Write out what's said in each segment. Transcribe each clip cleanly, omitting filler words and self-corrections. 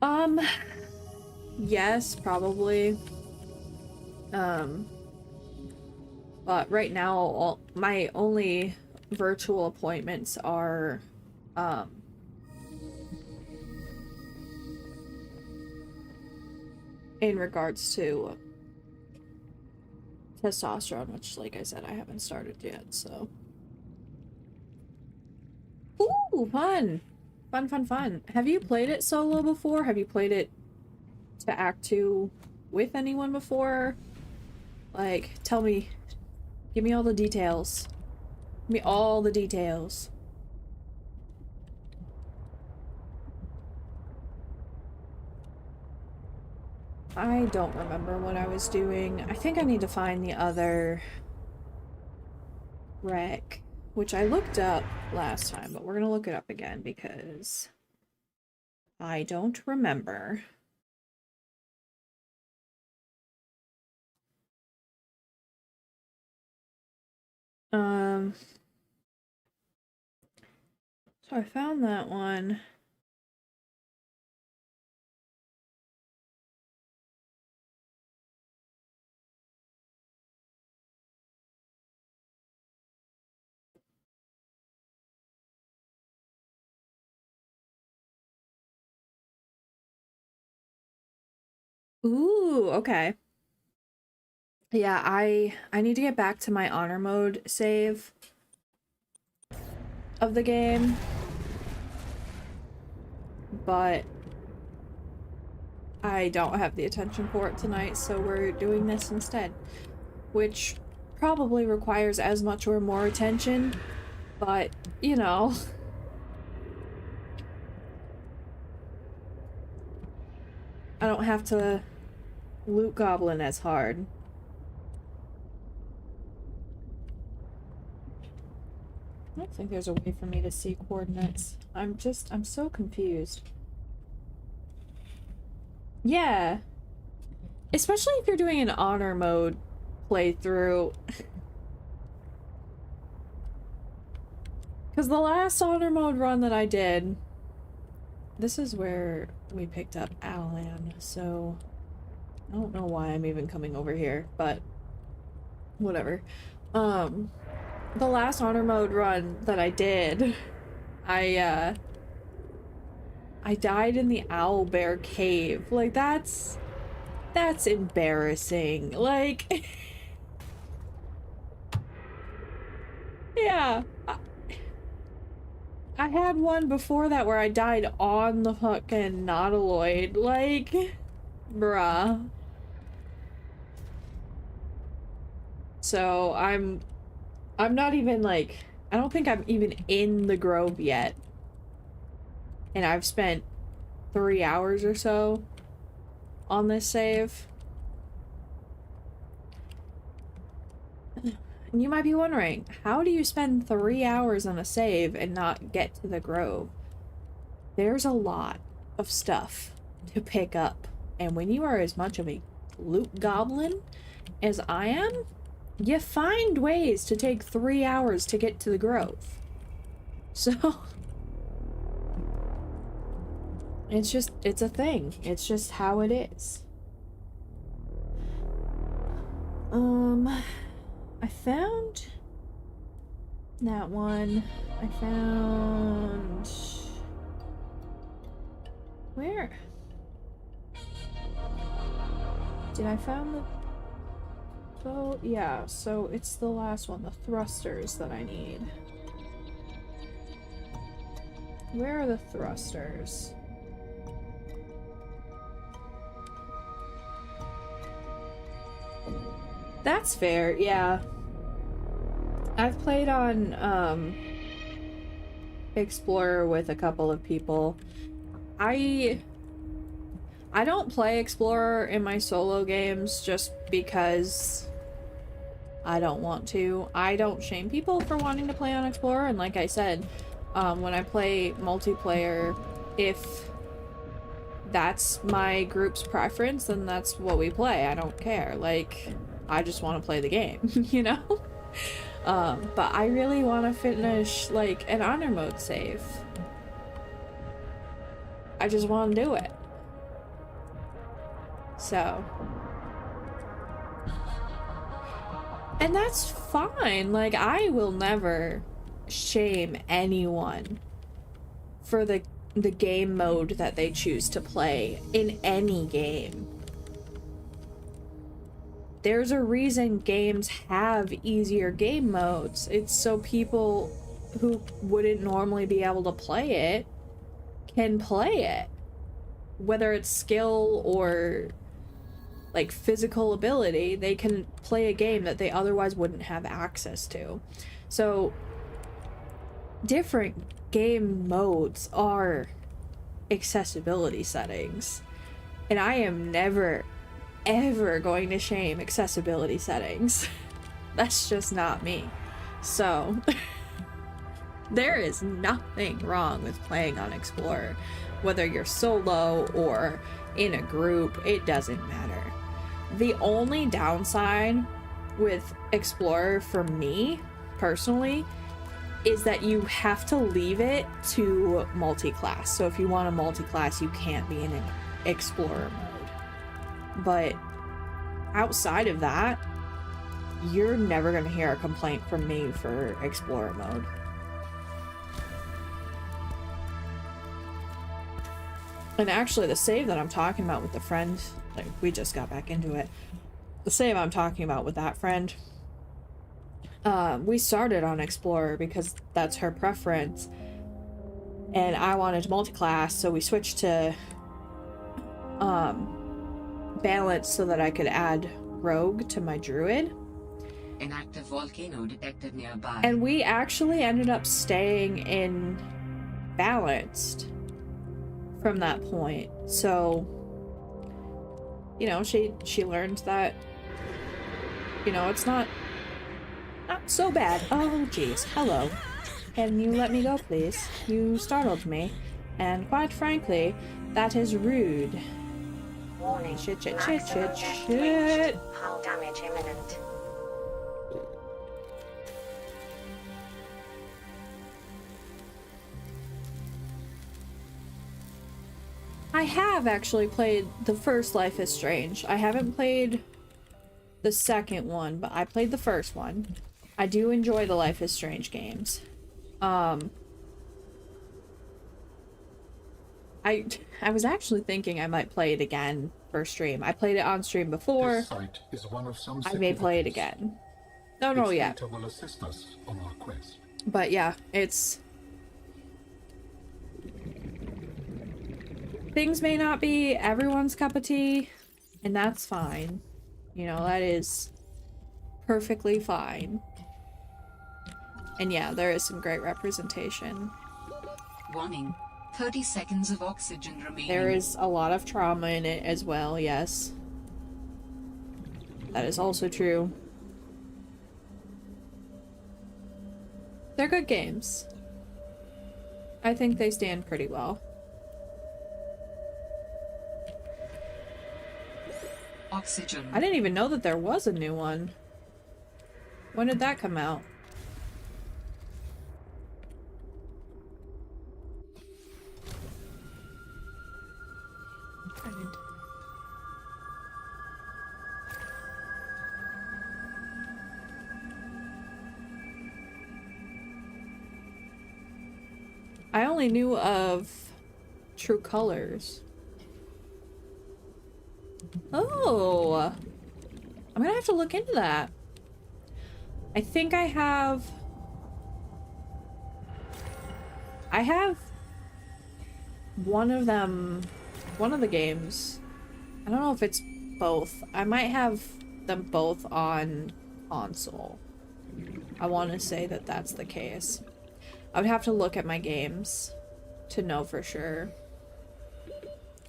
Um, yes, probably. Um, but right now, my only virtual appointments are, um, in regards to testosterone, which, like I said, I haven't started yet, so. Ooh, fun! Fun, fun, fun. Have you played it solo before? Have you played it to Act 2 with anyone before? Like, tell me. Give me all the details. Give me all the details. I don't remember what I was doing. I think I need to find the other wreck, which I looked up last time, but we're gonna look it up again because I don't remember. Um, so I found that one. Ooh, okay. Yeah, I need to get back to my honor mode save of the game, but I don't have the attention for it tonight, so we're doing this instead, which probably requires as much or more attention, but, you know. I don't have to loot goblin as hard. I don't think there's a way for me to see coordinates. I'm so confused. Yeah. Especially if you're doing an honor mode playthrough. Because the last honor mode run that I did, this is where we picked up Alan, so I don't know why I'm even coming over here, but whatever. The last honor mode run that I did, I died in the owlbear cave. Like, that's embarrassing. Like, yeah. I had one before that where I died on the fucking nautiloid. Like, bruh. So I'm not even like, I don't think I'm even in the grove yet. And I've spent 3 hours or so on this save. And you might be wondering, how do you spend 3 hours on a save and not get to the grove? There's a lot of stuff to pick up. And when you are as much of a loot goblin as I am, you find ways to take 3 hours to get to the grove. So it's a thing. It's just how it is. I found that one. I found... Where? Did I found the... Oh, yeah, so it's the last one, the thrusters that I need. Where are the thrusters? That's fair, yeah. I've played on, Explorer with a couple of people. I don't play Explorer in my solo games just because I don't want to. I don't shame people for wanting to play on Explorer, and like I said, when I play multiplayer, if that's my group's preference, then that's what we play. I don't care. Like, I just want to play the game, you know? But I really want to finish, like, an honor mode save. I just want to do it. So, and that's fine. Like, I will never shame anyone for the game mode that they choose to play in any game. There's a reason games have easier game modes. It's so people who wouldn't normally be able to play it can play it. Whether it's skill or like physical ability, they can play a game that they otherwise wouldn't have access to. So different game modes are accessibility settings, and I am never ever going to shame accessibility settings. That's just not me. So there is nothing wrong with playing on Explorer, whether you're solo or in a group. It doesn't matter. The only downside with Explorer for me personally is that you have to leave it to multi-class. So if you want a multi-class, you can't be in an Explorer mode. But outside of that, you're never going to hear a complaint from me for Explorer mode. And actually, the save that I'm talking about with the friend, like, we just got back into it. The save I'm talking about with that friend, we started on Explorer because that's her preference. And I wanted to multi-class, so we switched to balance so that I could add rogue to my druid. An active volcano detected nearby. And we actually ended up staying in balanced from that point. So, you know, she learned that, you know, it's not so bad. Oh jeez, hello. Can you let me go, please? You startled me, and quite frankly, that is rude. Warning. Shit. Hull damage imminent. I have actually played the first Life is Strange. I haven't played the second one, but I played the first one. I do enjoy the Life is Strange games. I was actually thinking I might play it again for stream. I played it on stream before. This site is one of some I may play it again. Don't know yet. Data will assist us on our quest. But yeah, it's... Things may not be everyone's cup of tea, and that's fine. You know, that is perfectly fine. And yeah, there is some great representation. Warning. 30 seconds of oxygen remaining. There is a lot of trauma in it as well, yes. That is also true. They're good games. I think they stand pretty well. Oxygen. I didn't even know that there was a new one. When did that come out? I only knew of True Colors. Oh, I'm gonna have to look into that. I think I have one of them, one of the games. I don't know if it's both. I might have them both on console. I want to say that that's the case. I would have to look at my games to know for sure.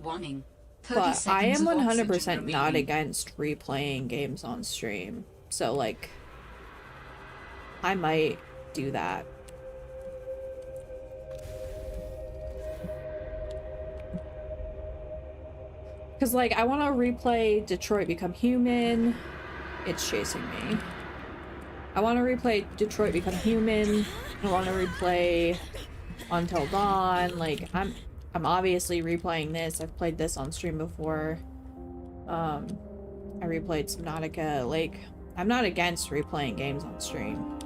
Warning. But I am 100% not remaining. against replaying games on stream. So, like, I might do that. Because, like, I want to replay Detroit Become Human. It's chasing me. I want to replay Detroit Become Human. I want to replay Until Dawn. Like, I'm obviously replaying this. I've played this on stream before. I replayed Subnautica. Like, I'm not against replaying games on stream.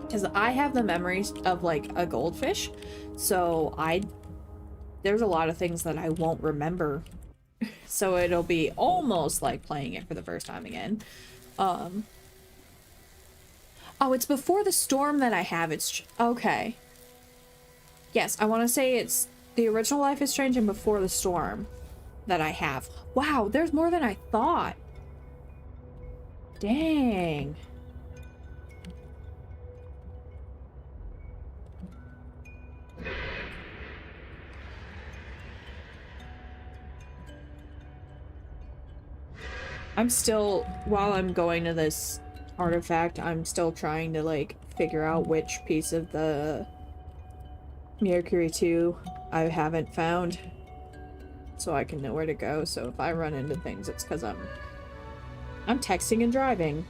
Because I have the memories of, like, a goldfish. So there's a lot of things that I won't remember. So it'll be almost like playing it for the first time again. Oh, it's before the storm that I have. It's okay. Yes, I want to say it's the original Life is Strange and Before the Storm that I have. Wow, there's more than I thought. Dang. I'm still, while I'm going to this artifact, I'm still trying to, like, figure out which piece of the Mercury 2 I haven't found, so I can know where to go. So if I run into things, it's because I'm texting and driving.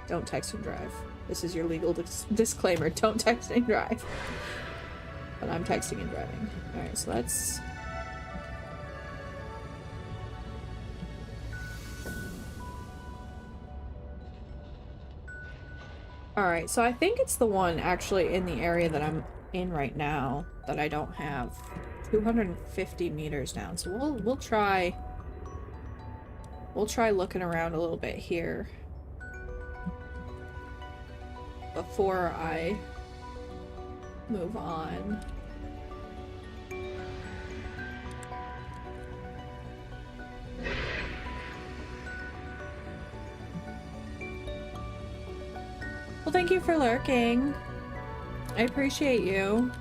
Don't text and drive. This is your legal disclaimer. Don't text and drive. But I'm texting and driving. Alright, so let's... Alright, so I think it's the one actually in the area that I'm in right now that I don't have. 250 meters down. So we'll try looking around a little bit here before I move on. Well, thank you for lurking. I appreciate you.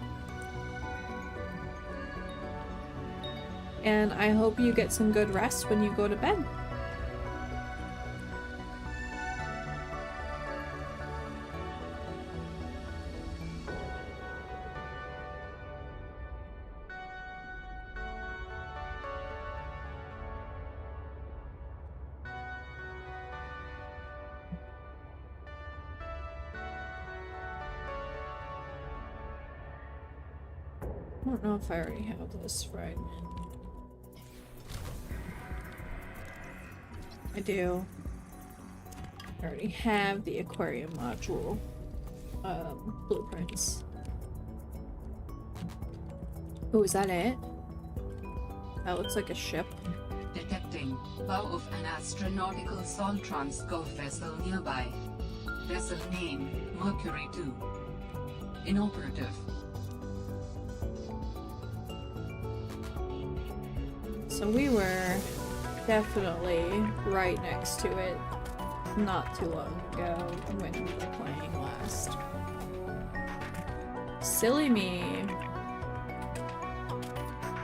And I hope you get some good rest when you go to bed. I don't know if I already have this right. I do. I already have the aquarium module blueprints. Oh, is that it? That looks like a ship. Detecting bow of an astronautical Sol Golf vessel nearby. Vessel name Mercury 2. Inoperative. So we were definitely right next to it not too long ago when we were playing last. Silly me.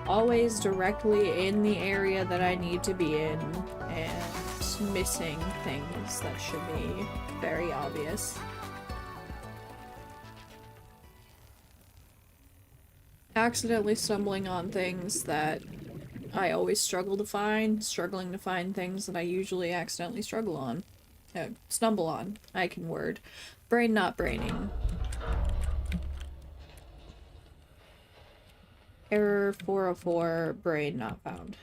Always directly in the area that I need to be in and missing things that should be very obvious. Accidentally stumbling on things that I always struggle to find, struggling to find things that I usually accidentally stumble on. I can word. Brain not braining. Error 404, brain not found.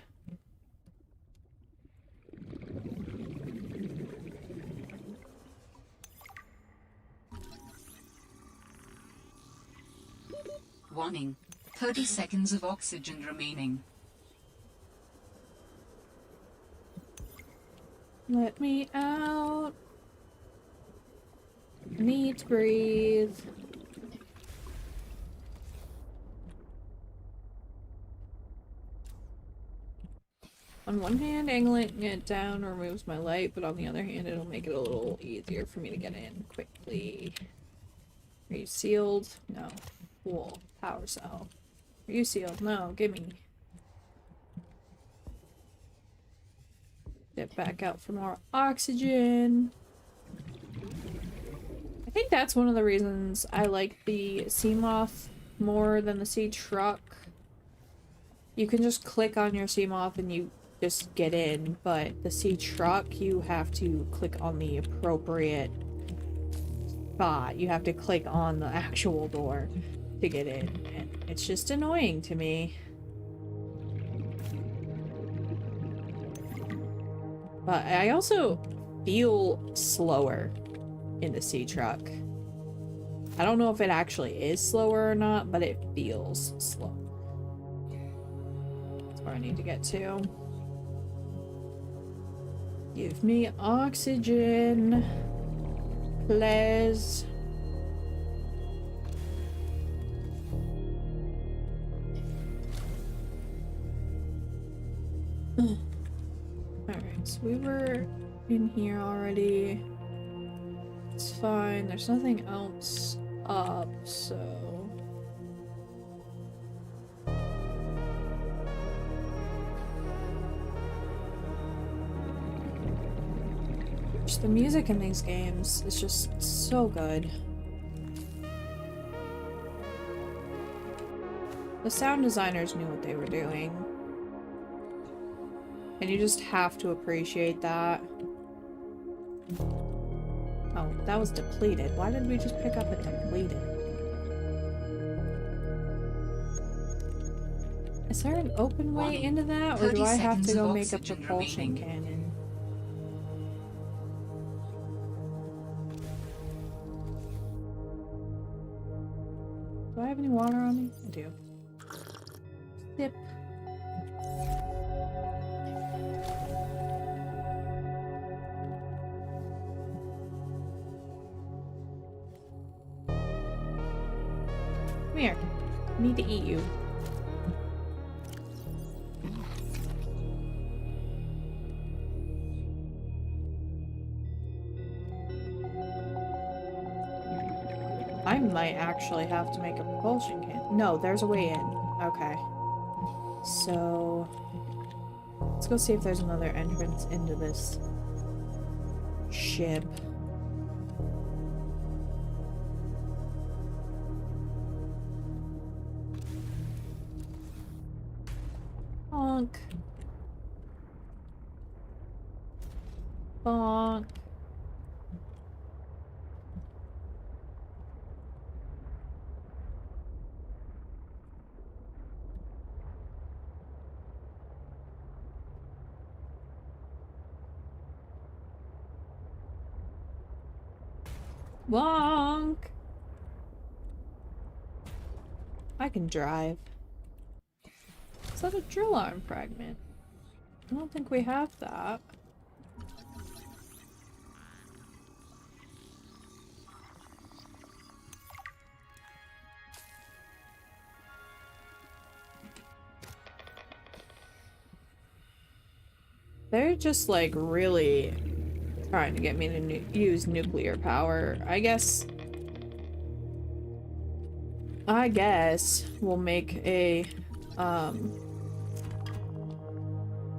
Warning. 30 seconds of oxygen remaining. Let me out. Need to breathe. On one hand, angling it down removes my light, but on the other hand, it'll make it a little easier for me to get in quickly. Are you sealed? No. Cool. Power cell. Are you sealed? No. Gimme. Get back out for more oxygen. I think that's one of the reasons I like the Seamoth more than the Sea Truck. You can just click on your Seamoth and you just get in, but the Sea Truck, you have to click on the appropriate spot. You have to click on the actual door to get in, and it's just annoying to me. But I also feel slower in the sea truck. I don't know if it actually is slower or not, but it feels slow. That's where I need to get to. Give me oxygen, please. Alright, so we were in here already. It's fine, there's nothing else up, so... The music in these games is just so good. The sound designers knew what they were doing. And you just have to appreciate that. Oh, that was depleted. Why did we just pick up a depleted? Is there an open way into that, or do I have to go make a propulsion cannon? Do I have any water on me? I do. Sip. Come here. I need to eat you. I might actually have to make a propulsion can. No, there's a way in. Okay. So... let's go see if there's another entrance into this ship. Bonk. Bonk. Bonk. I can drive. Is that a drill arm fragment? I don't think we have that. They're just like really trying to get me to use nuclear power. I guess we'll make a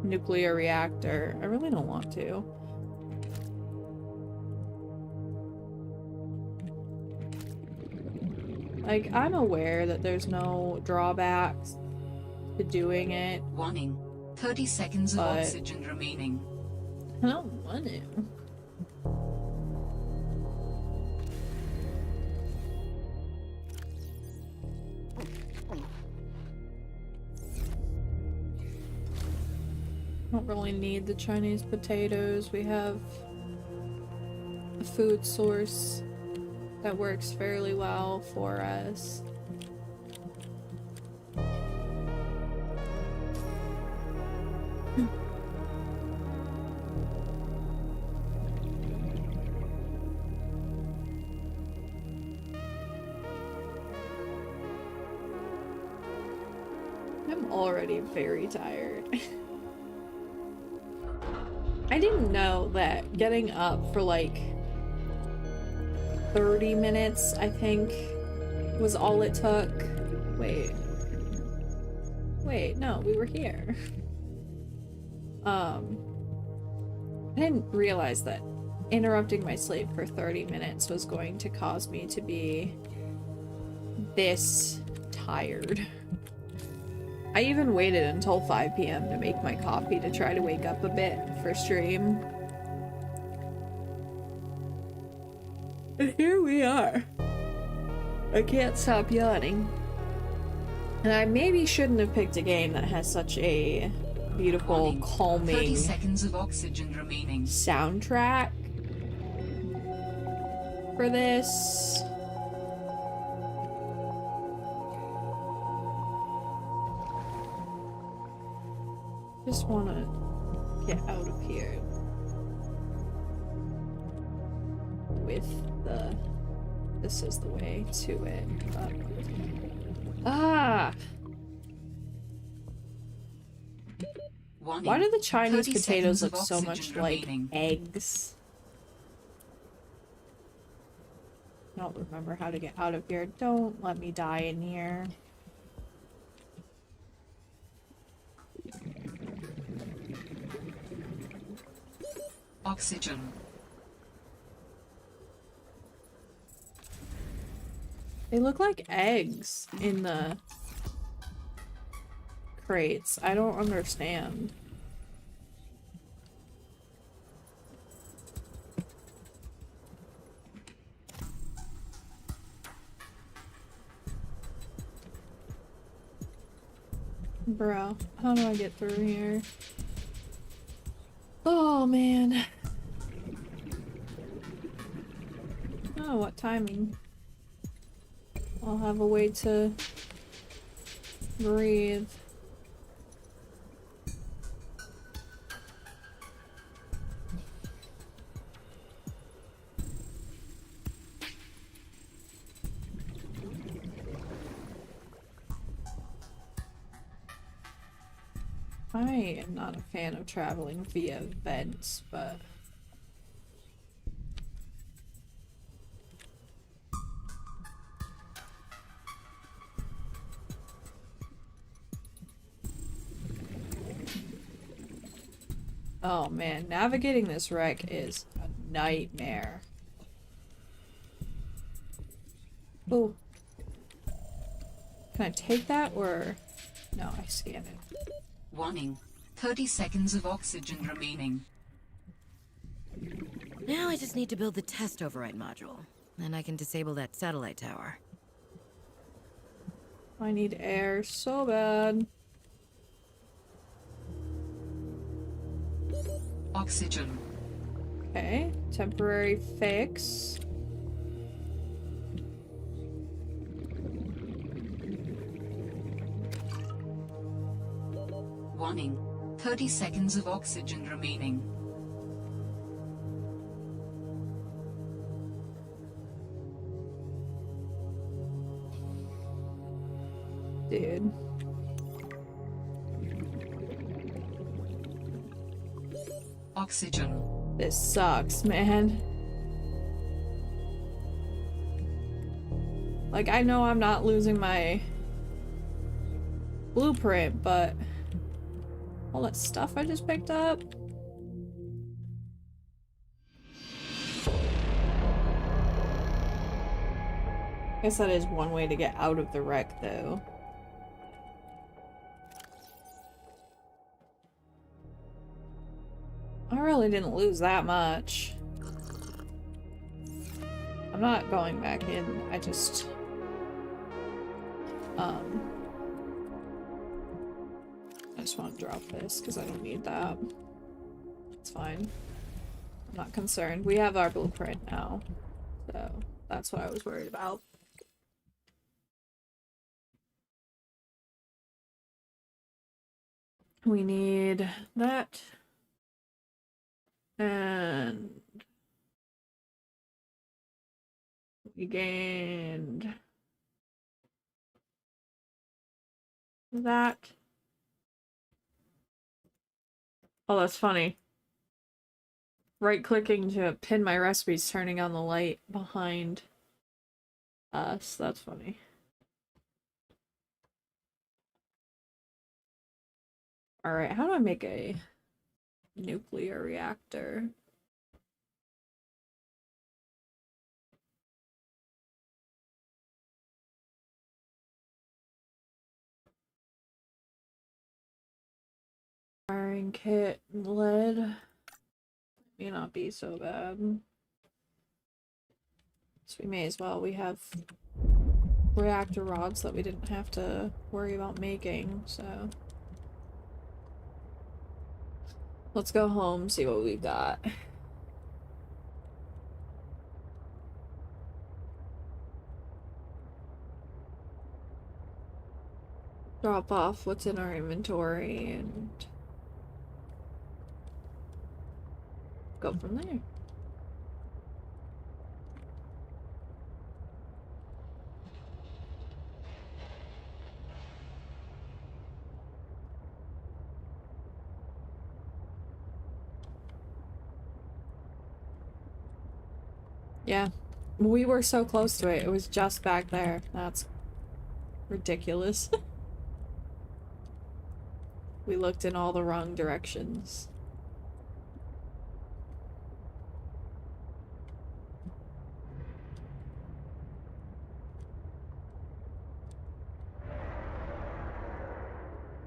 nuclear reactor. I really don't want to. Like, I'm aware that there's no drawbacks to doing it. Warning. 30 seconds of oxygen remaining. I don't want to. Don't really need the Chinese potatoes. We have a food source that works fairly well for us. I'm already very tired. I didn't know that getting up for like 30 minutes, I think, was all it took. Wait, no, we were here. I didn't realize that interrupting my sleep for 30 minutes was going to cause me to be this tired. I even waited until 5 p.m. to make my coffee to try to wake up a bit for stream. And here we are. I can't stop yawning. And I maybe shouldn't have picked a game that has such a beautiful, Warning. 30 calming seconds of oxygen remaining. soundtrack for this. Just want to get out of here with the... This is the way to it. Ah! Warning. Why do the Chinese 30 potatoes seconds of look so much oxygen like remaining. eggs? I don't remember how to get out of here. Don't let me die in here. Oxygen. They look like eggs in the crates. I don't understand. Bro, how do I get through here? Oh man. Oh, what timing. I'll have a way to breathe. I am not a fan of traveling via vents, but... Oh man, navigating this wreck is a nightmare. Oh. Can I take that or... No, I scan it. Warning. 30 seconds of oxygen remaining. Now I just need to build the test override module. Then I can disable that satellite tower. I need air so bad. Oxygen. Okay, temporary fix. Warning. 30 seconds of oxygen remaining. Dude. Oxygen. This sucks, man. Like, I know I'm not losing my blueprint, but all that stuff I just picked up. Guess that is one way to get out of the wreck, though. I really didn't lose that much. I'm not going back in. I just... I just want to drop this because I don't need that. It's fine. I'm not concerned. We have our blueprint now. So that's what I was worried about. We need that. And we gained that. Oh, that's funny. Right-clicking to pin my recipes, turning on the light behind us. That's funny. Alright, how do I make a nuclear reactor? Firing kit, lead. May not be so bad. So we may as well. We have reactor rods that we didn't have to worry about making, so. Let's go home, see what we got. Drop off what's in our inventory and go from there. Yeah, we were so close to it. It was just back there. That's ridiculous. We looked in all the wrong directions.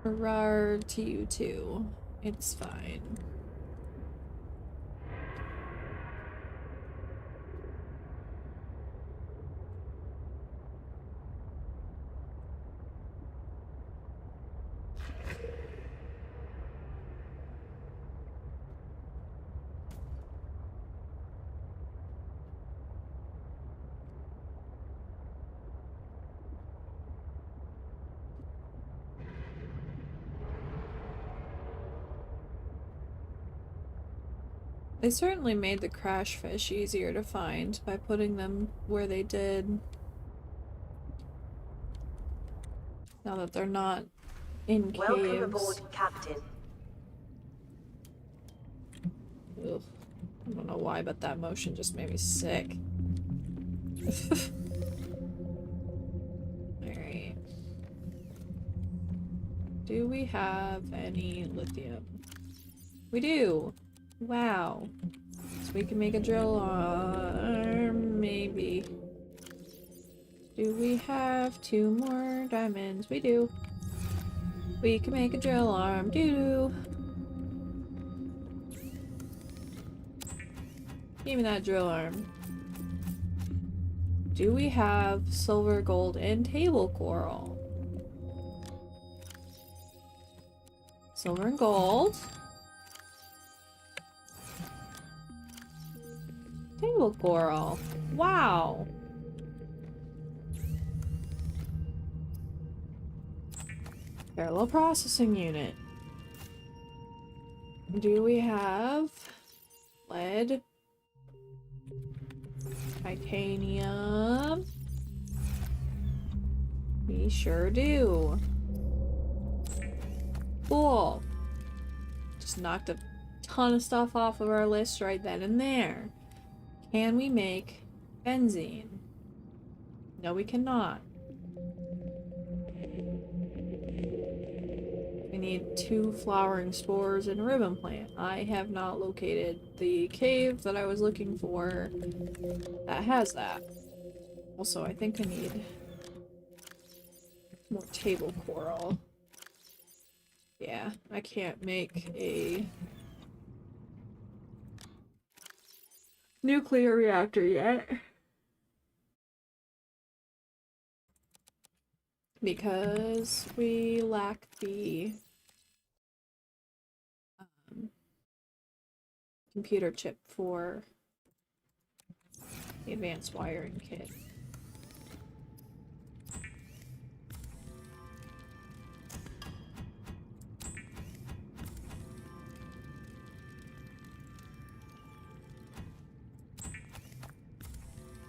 Hurrah to you too. It's fine. They certainly made the crash fish easier to find by putting them where they did. Now that they're not in caves. Welcome aboard, Captain. Ugh. I don't know why, but that motion just made me sick. Alright. Do we have any lithium? We do! Wow. So we can make a drill arm, maybe. Do we have 2 more diamonds? We do. We can make a drill arm. Doo-doo. Give me that drill arm. Do we have silver, gold, and table coral? Silver and gold. Table coral. Wow. Parallel processing unit. Do we have lead? Titanium? We sure do. Cool. Just knocked a ton of stuff off of our list right then and there. Can we make benzene? No, we cannot. We need 2 flowering spores and a ribbon plant. I have not located the cave that I was looking for that has that. Also, I think I need more table coral. Yeah, I can't make a nuclear reactor yet. Because we lack the computer chip for the advanced wiring kit.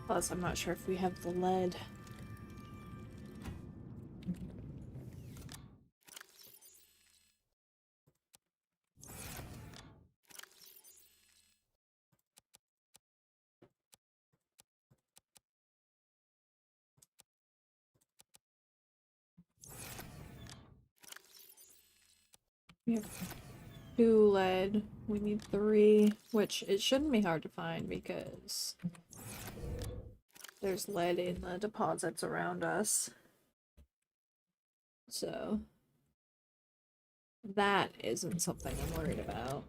Plus, I'm not sure if we have the lead. We have 2 lead. We need 3, which it shouldn't be hard to find because there's lead in the deposits around us. So that isn't something I'm worried about.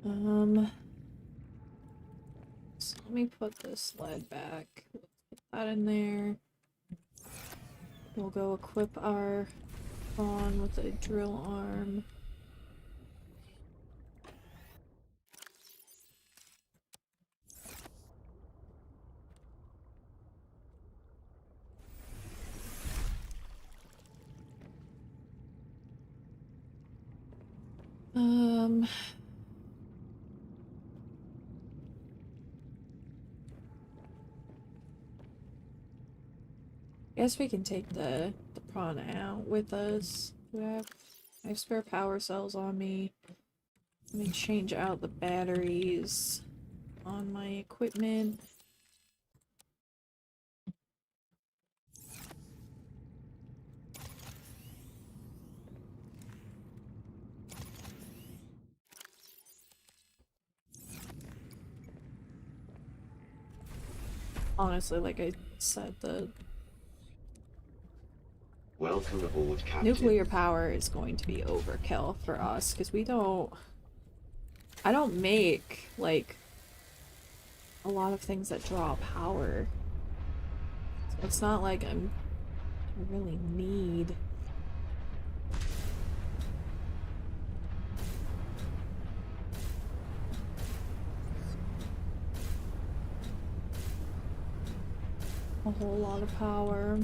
So let me put this sled back. Put that in there. We'll go equip our pawn with a drill arm. Guess we can take the prawn out with us. I have spare power cells on me. Let me change out the batteries on my equipment. Honestly, like I said, the Welcome aboard, Captain. nuclear power is going to be overkill for us because I don't make like a lot of things that draw power. So it's not like I really need. A whole lot of power.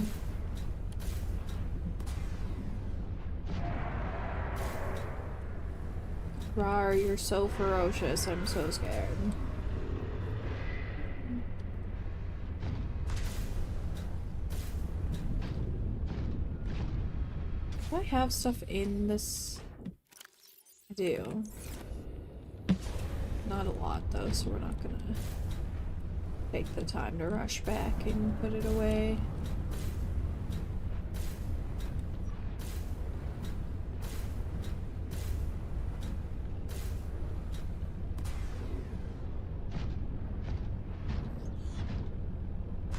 Rar, you're so ferocious, I'm so scared. Do I have stuff in this? I do. Not a lot though, so we're not gonna take the time to rush back and put it away.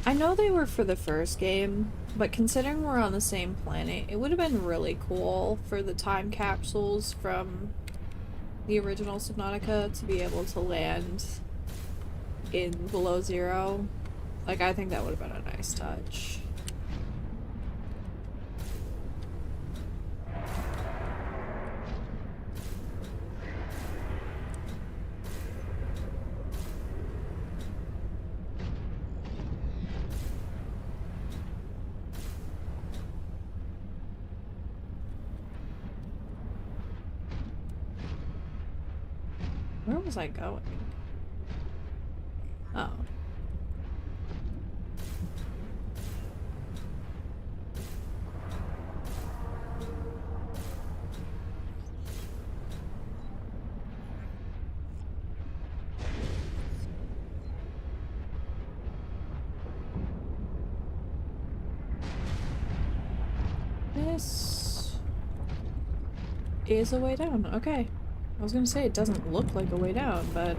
I know they were for the first game, but considering we're on the same planet, it would have been really cool for the time capsules from the original Subnautica to be able to land in below zero. Like, I think that would have been a nice touch. Where was I going? Oh. This is a way down. Okay. I was gonna say it doesn't look like a way down, but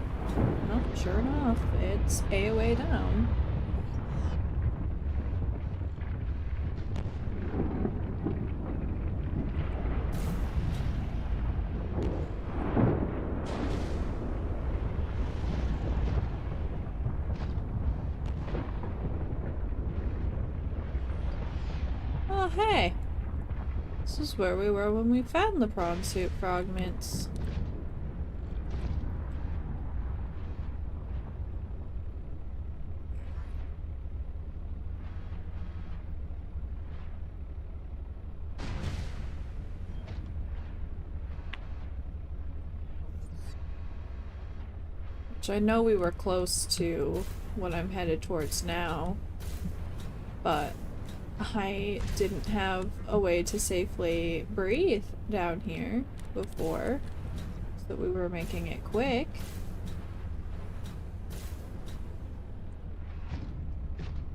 no, sure enough, it's a way down. Oh, hey! This is where we were when we found the prawn suit fragments. Which I know we were close to what I'm headed towards now, but I didn't have a way to safely breathe down here before, so we were making it quick.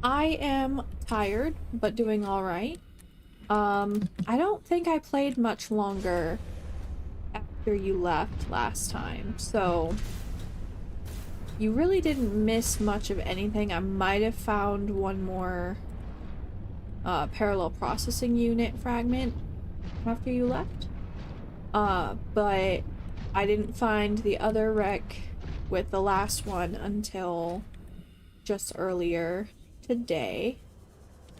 I am tired, but doing alright. I don't think I played much longer after you left last time, so you really didn't miss much of anything. I might have found one more parallel processing unit fragment after you left. But I didn't find the other wreck with the last one until just earlier today.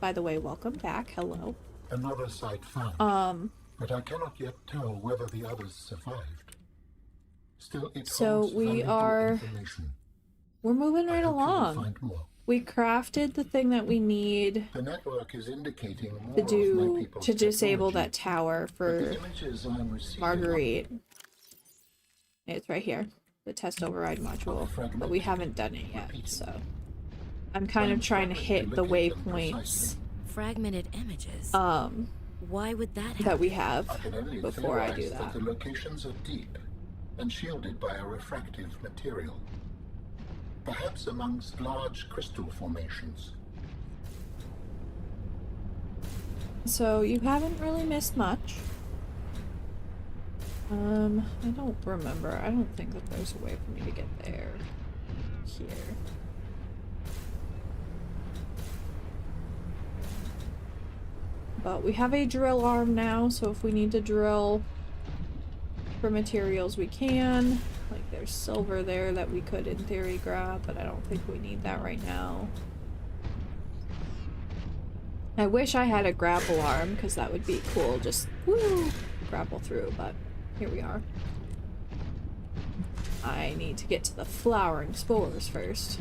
By the way, welcome back. Hello. Another site found. But I cannot yet tell whether the others survived. Still, it So holds valuable information. we're moving I right hope you will along. find more. We crafted the thing that we need The network is indicating more to of my do people's to disable technology, that tower but for the images I'm receiving Marguerite. It's right here, the test override module, but we haven't done it yet, so I'm kind of trying to hit the waypoints Fragmented images. Why would that that we happen? have I can only before I do theorize that. the locations are deep and shielded by a refractive material. Perhaps amongst large crystal formations. So you haven't really missed much. I don't remember. I don't think that there's a way for me to get there. Here. But we have a drill arm now, so if we need to drill for materials, we can. Like, there's silver there that we could, in theory, grab, but I don't think we need that right now. I wish I had a grapple arm, because that would be cool. Just, woo, grapple through, but here we are. I need to get to the flowering spores first.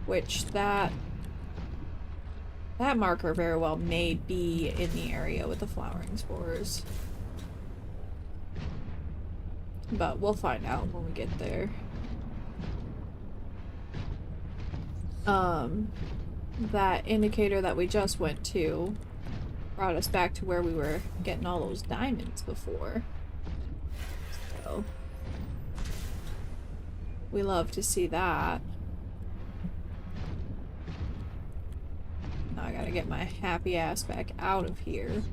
Which, that marker very well may be in the area with the flowering spores. But we'll find out when we get there. That indicator that we just went to brought us back to where we were getting all those diamonds before. So we love to see that. Now I gotta get my happy ass back out of here.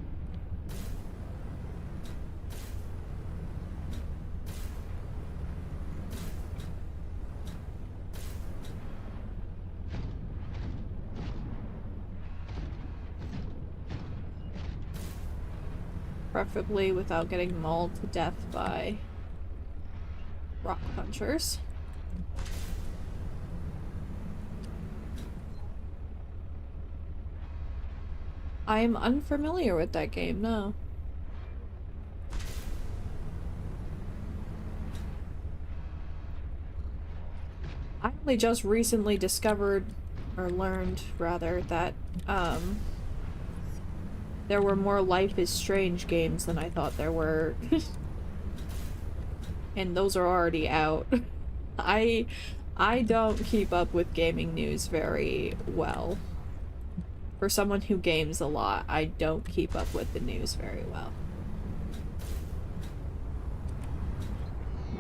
Preferably without getting mauled to death by rock punchers. I am unfamiliar with that game, no. I only just recently discovered, or learned rather, that there were more Life is Strange games than I thought there were. And those are already out. I don't keep up with gaming news very well. For someone who games a lot, I don't keep up with the news very well.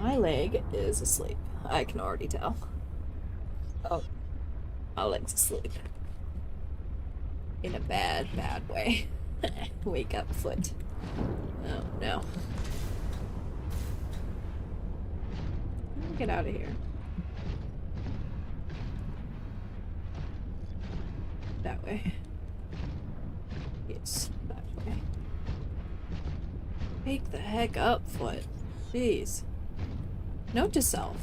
My leg is asleep. I can already tell. Oh, my leg's asleep. In a bad, bad way. Wake up, foot. Oh, no. Let me get out of here. That way. Yes, that way. Wake the heck up, foot. Jeez. Note to self.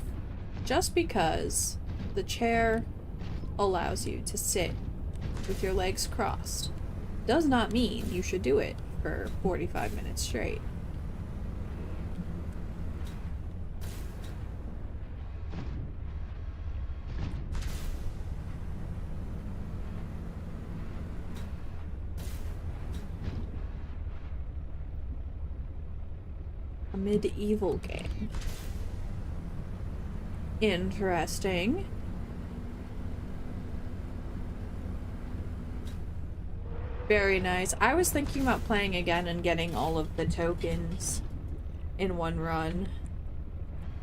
Just because the chair allows you to sit with your legs crossed does not mean you should do it for 45 minutes straight. A medieval game. Interesting. Very nice. I was thinking about playing again and getting all of the tokens in one run.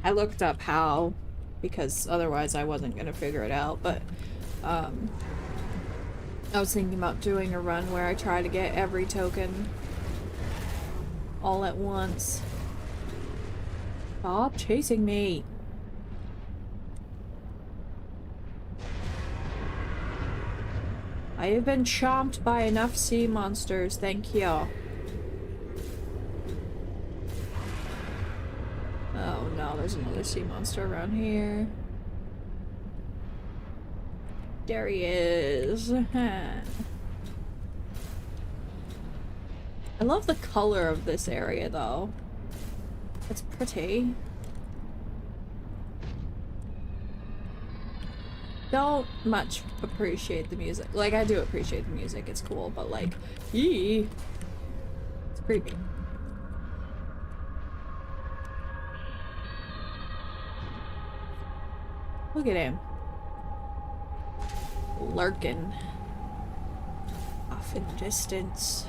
I looked up how, because otherwise I wasn't gonna figure it out, but I was thinking about doing a run where I try to get every token all at once. Stop chasing me! I have been chomped by enough sea monsters, thank you. Oh no, there's another sea monster around here. There he is. I love the color of this area though. It's pretty. Don't much appreciate the music. Like, I do appreciate the music, it's cool, but like, it's creepy. Look at him. Lurking. Off in the distance.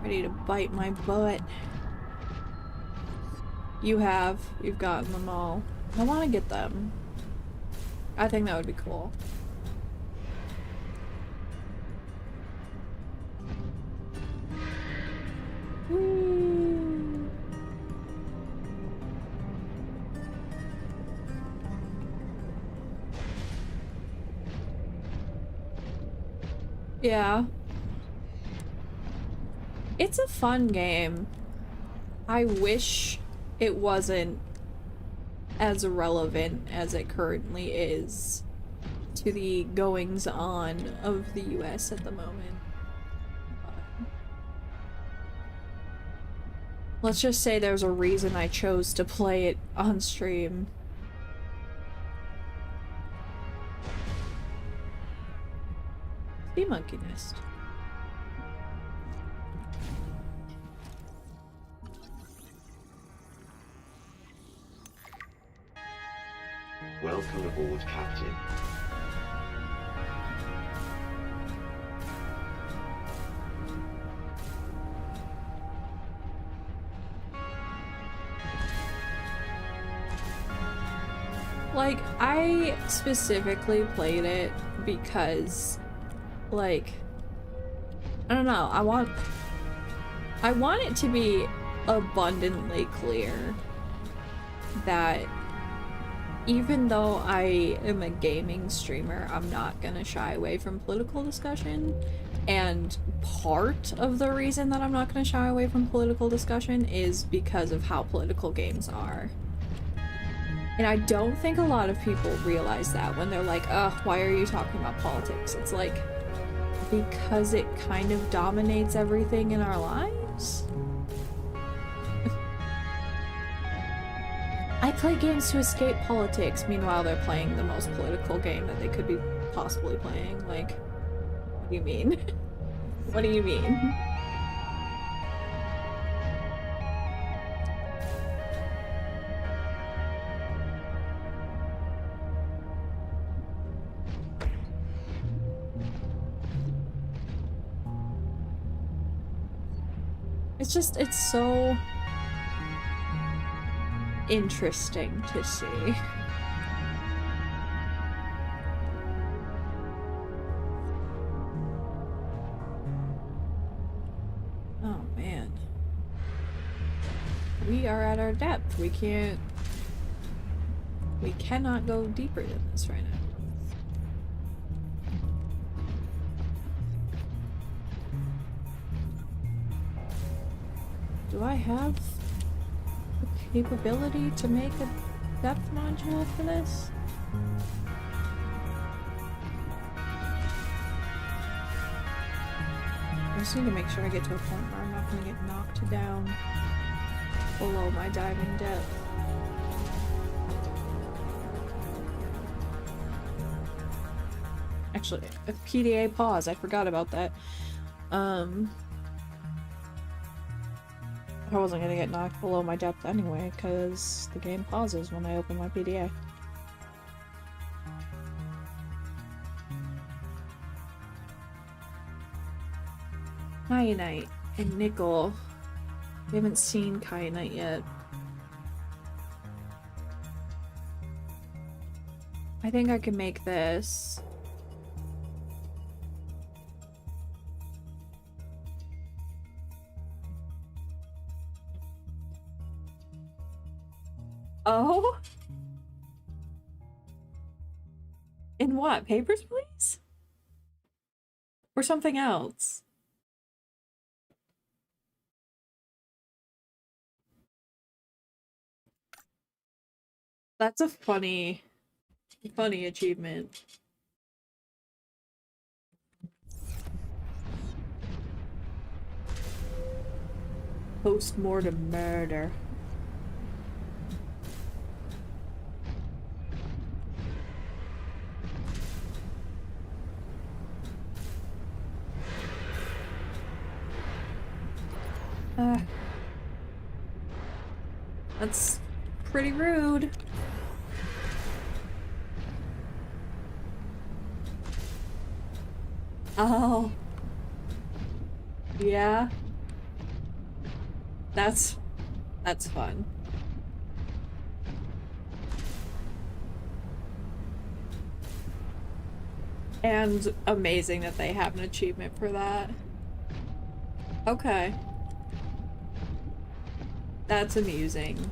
Ready to bite my butt. You've gotten them all. I want to get them. I think that would be cool. Whee! Yeah. It's a fun game. I wish it wasn't as relevant as it currently is to the goings-on of the US at the moment. Let's just say there's a reason I chose to play it on stream. Sea monkey nest. Welcome aboard, Captain. Like, I specifically played it because, like, I don't know, I want it to be abundantly clear that even though I am a gaming streamer, I'm not gonna shy away from political discussion, and part of the reason that I'm not gonna shy away from political discussion is because of how political games are. And I don't think a lot of people realize that when they're like, ugh, why are you talking about politics? It's like, because it kind of dominates everything in our lives? I play games to escape politics, meanwhile they're playing the most political game that they could be possibly playing. Like, what do you mean? What do you mean? It's just, it's so interesting to see. Oh man. We are at our depth. We cannot go deeper than this right now. Do I have the capability to make a depth module for this? I just need to make sure I get to a point where I'm not going to get knocked down below my diving depth. Actually, a PDA pause. I forgot about that. I wasn't gonna get knocked below my depth anyway, because the game pauses when I open my PDA. Kyanite and nickel. We haven't seen kyanite yet. I think I can make this. Oh? In what? Papers, Please? Or something else? That's a funny achievement. Post-mortem murder. That's pretty rude. Oh. Yeah. That's fun. And amazing that they have an achievement for that. Okay. That's amusing.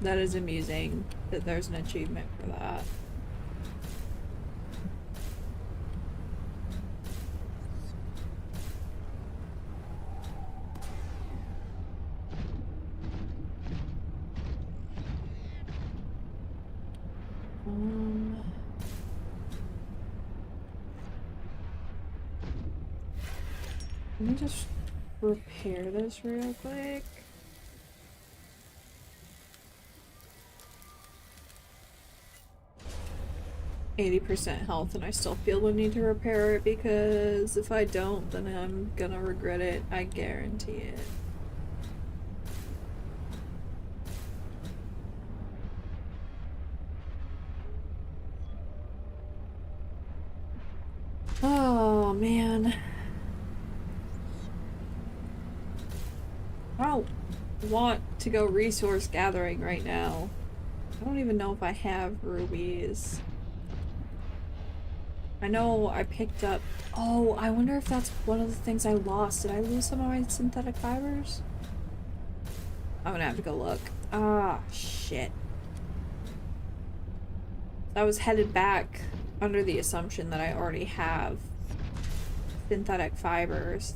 That is amusing that there's an achievement for that. Let me just repair this real quick. %, health, and I still feel the need to repair it because if I don't, then I'm gonna regret it. I guarantee it. Oh man. I don't want to go resource gathering right now. I don't even know if I have rubies. I know I picked up... Oh, I wonder if that's one of the things I lost. Did I lose some of my synthetic fibers? I'm gonna have to go look. Ah, shit. I was headed back under the assumption that I already have synthetic fibers.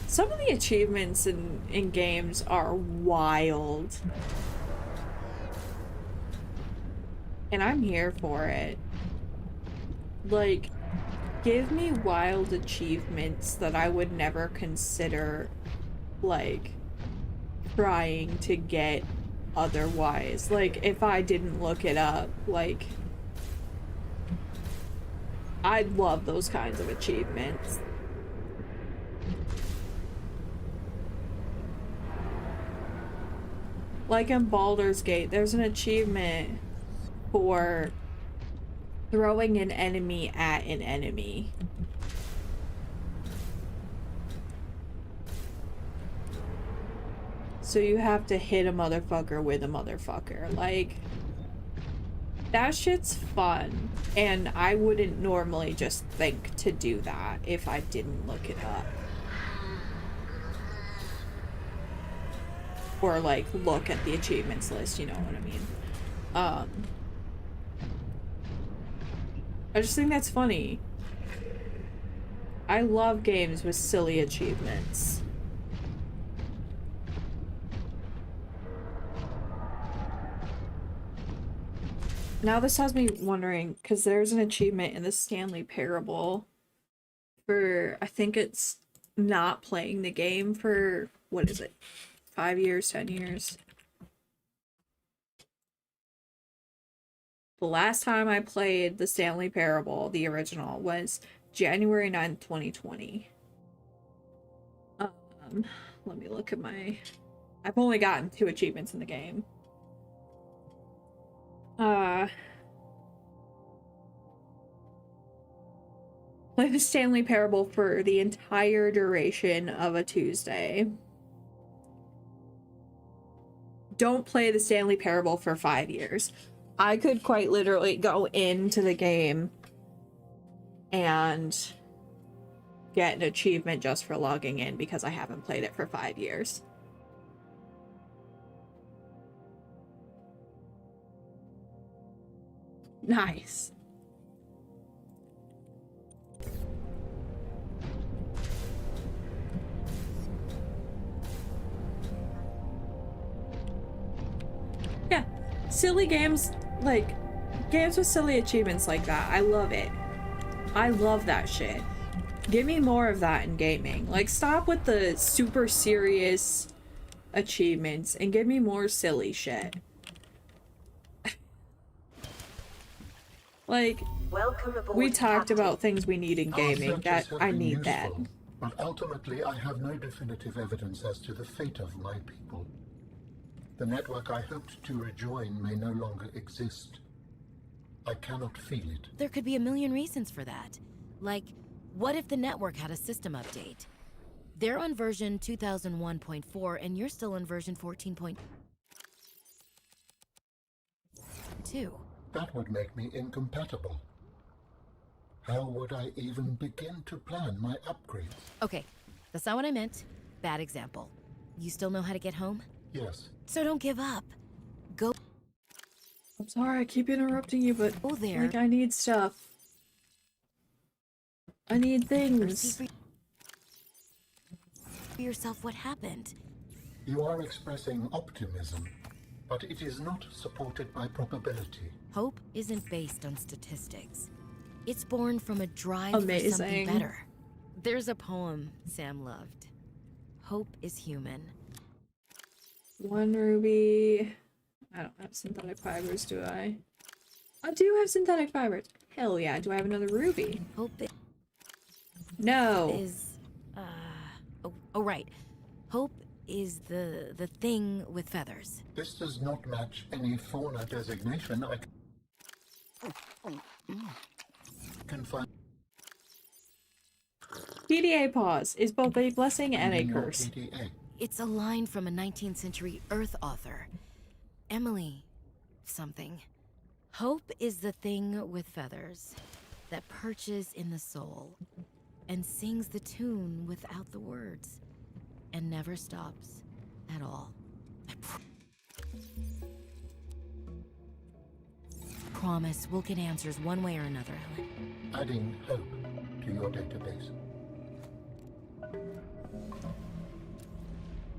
Some of the achievements in games are wild. And I'm here for it. Like, give me wild achievements that I would never consider, like, trying to get otherwise. Like, if I didn't look it up, like... I'd love those kinds of achievements. Like in Baldur's Gate, there's an achievement for throwing an enemy at an enemy. So you have to hit a motherfucker with a motherfucker. Like, that shit's fun. And I wouldn't normally just think to do that if I didn't look it up. Or like look at the achievements list, you know what I mean? I just think that's funny. I love games with silly achievements. Now this has me wondering, because there's an achievement in the Stanley Parable for, I think it's not playing the game for, what is it? 5 years, 10 years. The last time I played the Stanley Parable, the original, was January 9th, 2020. Let me look at my... I've only gotten 2 achievements in the game. Play the Stanley Parable for the entire duration of a Tuesday. Don't play the Stanley Parable for 5 years. I could quite literally go into the game and get an achievement just for logging in because I haven't played it for 5 years. Nice. Yeah, silly games, like, games with silly achievements like that. I love it. I love that shit. Give me more of that in gaming. Like, stop with the super serious achievements and give me more silly shit. Like, Welcome aboard, we talked Captain. about things we need in Our gaming, searches that have I been need that. useful, but ultimately I have no definitive evidence as to the fate of my people. The network I hoped to rejoin may no longer exist. I cannot feel it. There could be a million reasons for that. Like, what if the network had a system update? They're on version 2001.4 and you're still on version 14.2. That would make me incompatible. How would I even begin to plan my upgrades? Okay, that's not what I meant. Bad example. You still know how to get home? Yes, So don't give up. Go I'm sorry, I keep interrupting you, but there. like, I need stuff. I need or see things. for yourself what happened. you are expressing optimism, but it is not supported by probability. Hope isn't based on statistics. It's born from a drive for Amazing. something better. There's a poem Sam loved. Hope is human. 1 ruby. I don't have synthetic fibers, do I? I do have synthetic fibers. Hell yeah, do I have another ruby? Hope No. is oh right. Hope is the thing with feathers. This does not match any fauna designation I can find. PDA pause is both a blessing and a in your curse. PDA. It's a line from a 19th century Earth author. Emily something. Hope is the thing with feathers that perches in the soul and sings the tune without the words and never stops at all. I promise we'll get answers one way or another, Helen. Adding hope to your database.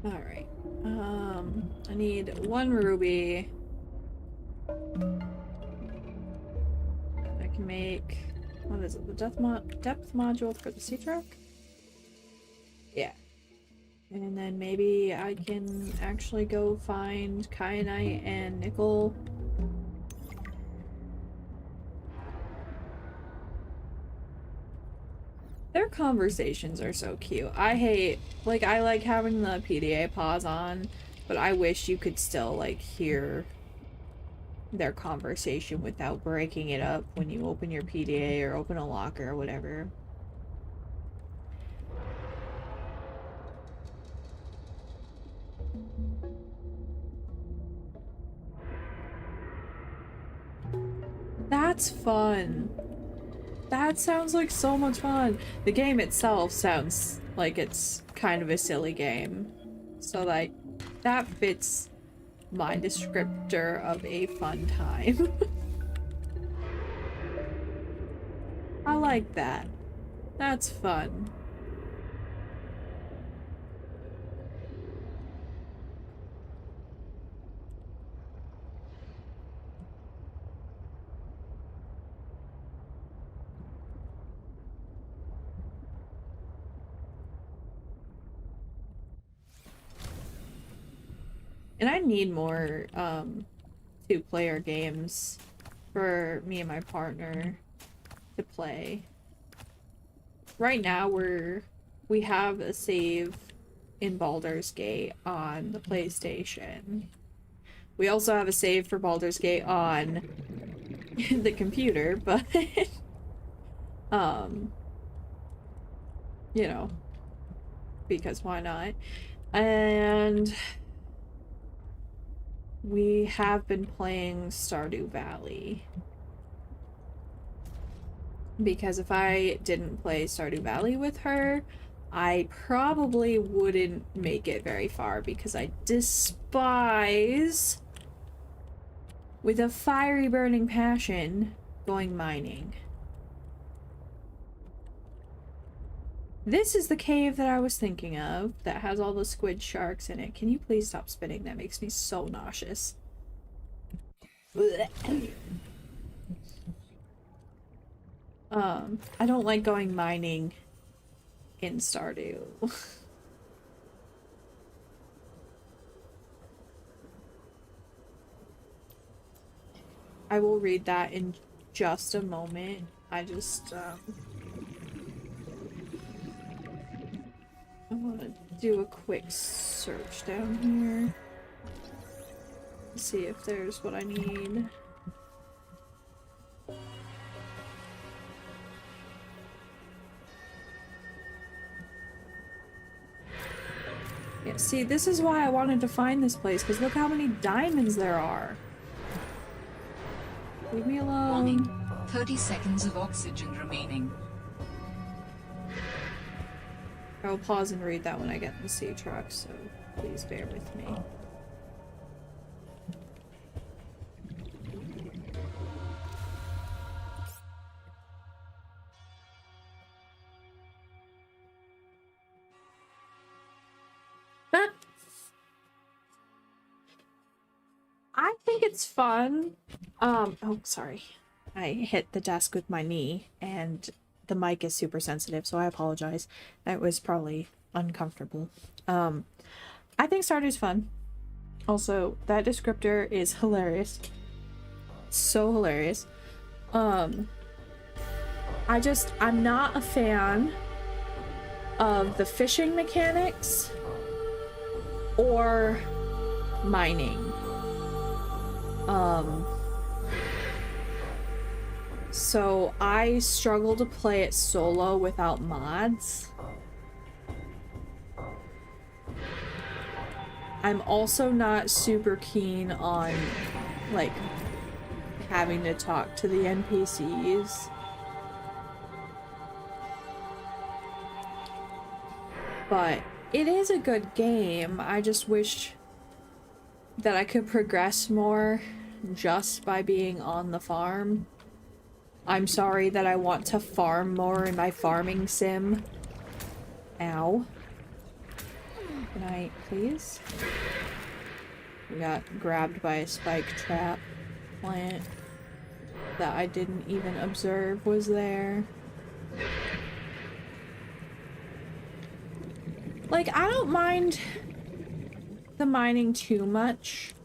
Alright. I need 1 ruby. I can make, what is it, the depth module for the sea truck? Yeah. And then maybe I can actually go find kyanite and nickel. Their conversations are so cute. I like having the PDA pause on, but I wish you could still, like, hear their conversation without breaking it up when you open your PDA or open a locker or whatever. That's fun. That sounds like so much fun. The game itself sounds like it's kind of a silly game. So like, that fits my descriptor of a fun time. I like that. That's fun. And I need more, 2-player games for me and my partner to play. Right now we have a save in Baldur's Gate on the PlayStation. We also have a save for Baldur's Gate on the computer, but you know, because why not? And we have been playing Stardew Valley. Because if I didn't play Stardew Valley with her, I probably wouldn't make it very far because I despise, with a fiery burning passion, going mining. This is the cave that I was thinking of that has all the squid sharks in it. Can you please stop spitting? That makes me so nauseous. I don't like going mining in Stardew. I will read that in just a moment. I just, I want to do a quick search down here. See if there's what I need. Yeah, see, this is why I wanted to find this place, because look how many diamonds there are. Leave me alone. Warning. 30 seconds of oxygen remaining. I will pause and read that when I get in the sea truck, so please bear with me. I think it's fun. Oh, sorry. I hit the desk with my knee, and the mic is super sensitive, so I apologize. That was probably uncomfortable. I think Stardew's fun. Also, that descriptor is hilarious. So hilarious. I'm not a fan of the fishing mechanics or mining. So I struggle to play it solo without mods. I'm also not super keen on, like, having to talk to the NPCs. But it is a good game. I just wish that I could progress more just by being on the farm. I'm sorry that I want to farm more in my farming sim. Ow. Good night, please. We got grabbed by a spike trap plant that I didn't even observe was there. Like, I don't mind the mining too much.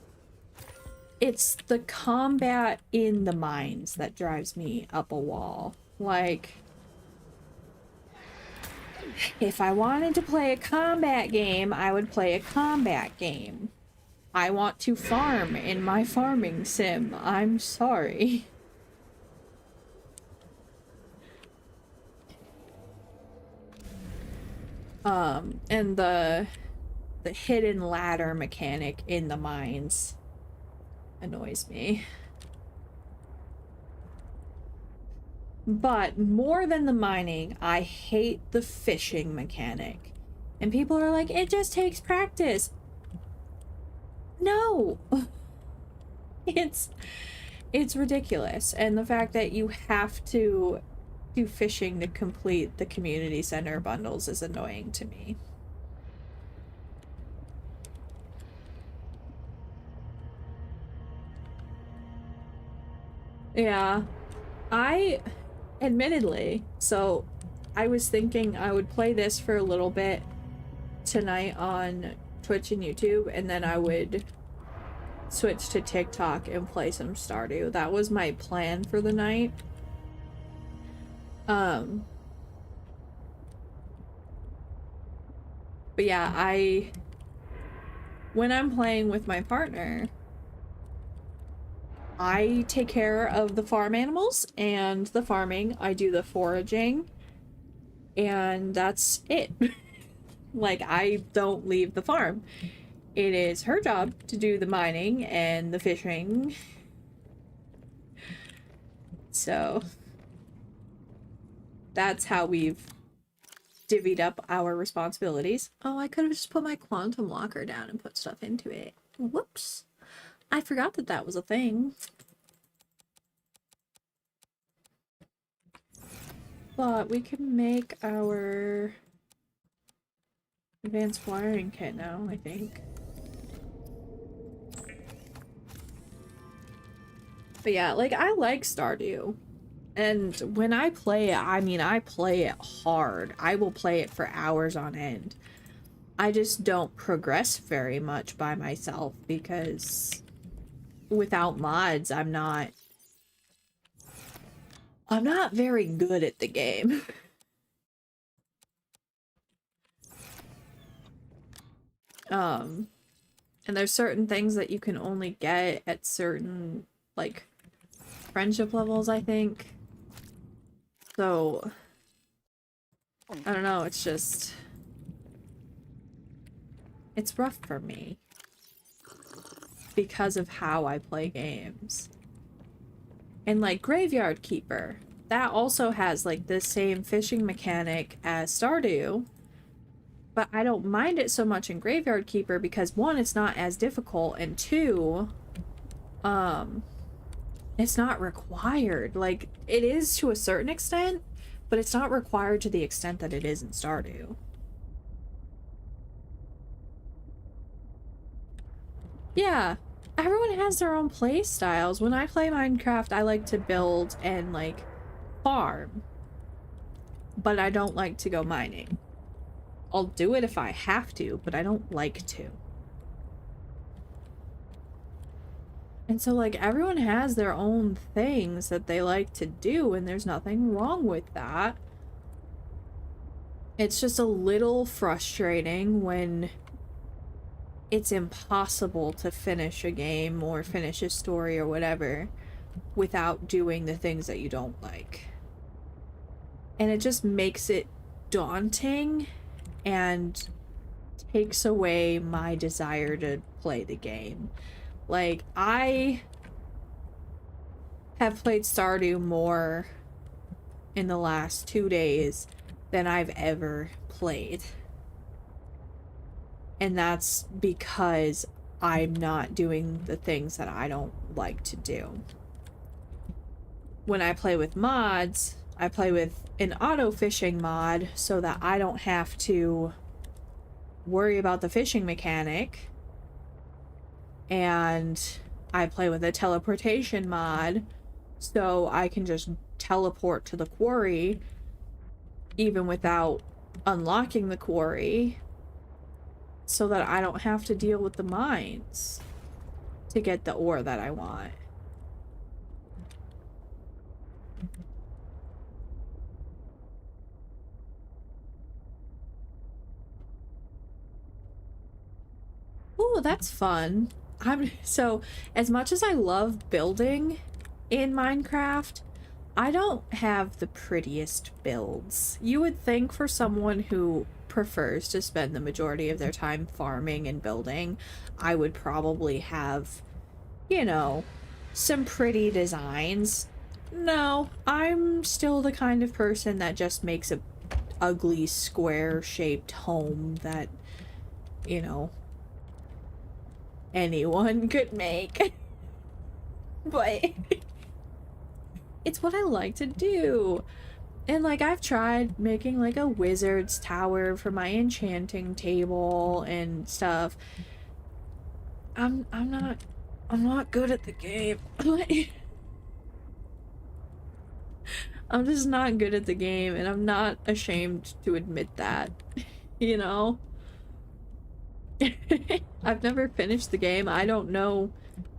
It's the combat in the mines that drives me up a wall. Like, if I wanted to play a combat game, I would play a combat game. I want to farm in my farming sim. I'm sorry. And the hidden ladder mechanic in the mines annoys me. But more than the mining, I hate the fishing mechanic. And people are like, it just takes practice. No! It's ridiculous. And the fact that you have to do fishing to complete the community center bundles is annoying to me. Yeah, admittedly, so I was thinking I would play this for a little bit tonight on Twitch and YouTube, and then I would switch to TikTok and play some Stardew. That was my plan for the night. But yeah, when I'm playing with my partner, I take care of the farm animals and the farming. I do the foraging, and that's it. Like, I don't leave the farm. It is her job to do the mining and the fishing. So that's how we've divvied up our responsibilities. Oh, I could have just put my quantum locker down and put stuff into it. Whoops. I forgot that that was a thing. But we can make our advanced wiring kit now, I think. But yeah, like, I like Stardew. And when I play it, I mean, I play it hard. I will play it for hours on end. I just don't progress very much by myself because without mods, I'm not very good at the game. And there's certain things that you can only get at certain, like, friendship levels, I think. So, I don't know, it's just... It's rough for me. Because of how I play games. And, like, Graveyard Keeper. That also has, like, the same fishing mechanic as Stardew. But I don't mind it so much in Graveyard Keeper because, one, it's not as difficult, and two, it's not required. Like, it is to a certain extent, but it's not required to the extent that it is in Stardew. Yeah, everyone has their own play styles. When I play Minecraft, I like to build and, like, farm. But I don't like to go mining. I'll do it if I have to, but I don't like to. And so, like, everyone has their own things that they like to do, and there's nothing wrong with that. It's just a little frustrating when it's impossible to finish a game or finish a story or whatever without doing the things that you don't like. And it just makes it daunting and takes away my desire to play the game. Like, I have played Stardew more in the last 2 days than I've ever played. And that's because I'm not doing the things that I don't like to do. When I play with mods, I play with an auto fishing mod so that I don't have to worry about the fishing mechanic. And I play with a teleportation mod so I can just teleport to the quarry even without unlocking the quarry so that I don't have to deal with the mines to get the ore that I want. Ooh, that's fun. So, as much as I love building in Minecraft, I don't have the prettiest builds. You would think for someone who prefers to spend the majority of their time farming and building, I would probably have, you know, some pretty designs. No, I'm still the kind of person that just makes a ugly square-shaped home that, you know, anyone could make. But it's what I like to do. And, like, I've tried making, like, a wizard's tower for my enchanting table and stuff. I'm not good at the game. I'm just not good at the game, and I'm not ashamed to admit that, you know? I've never finished the game. I don't know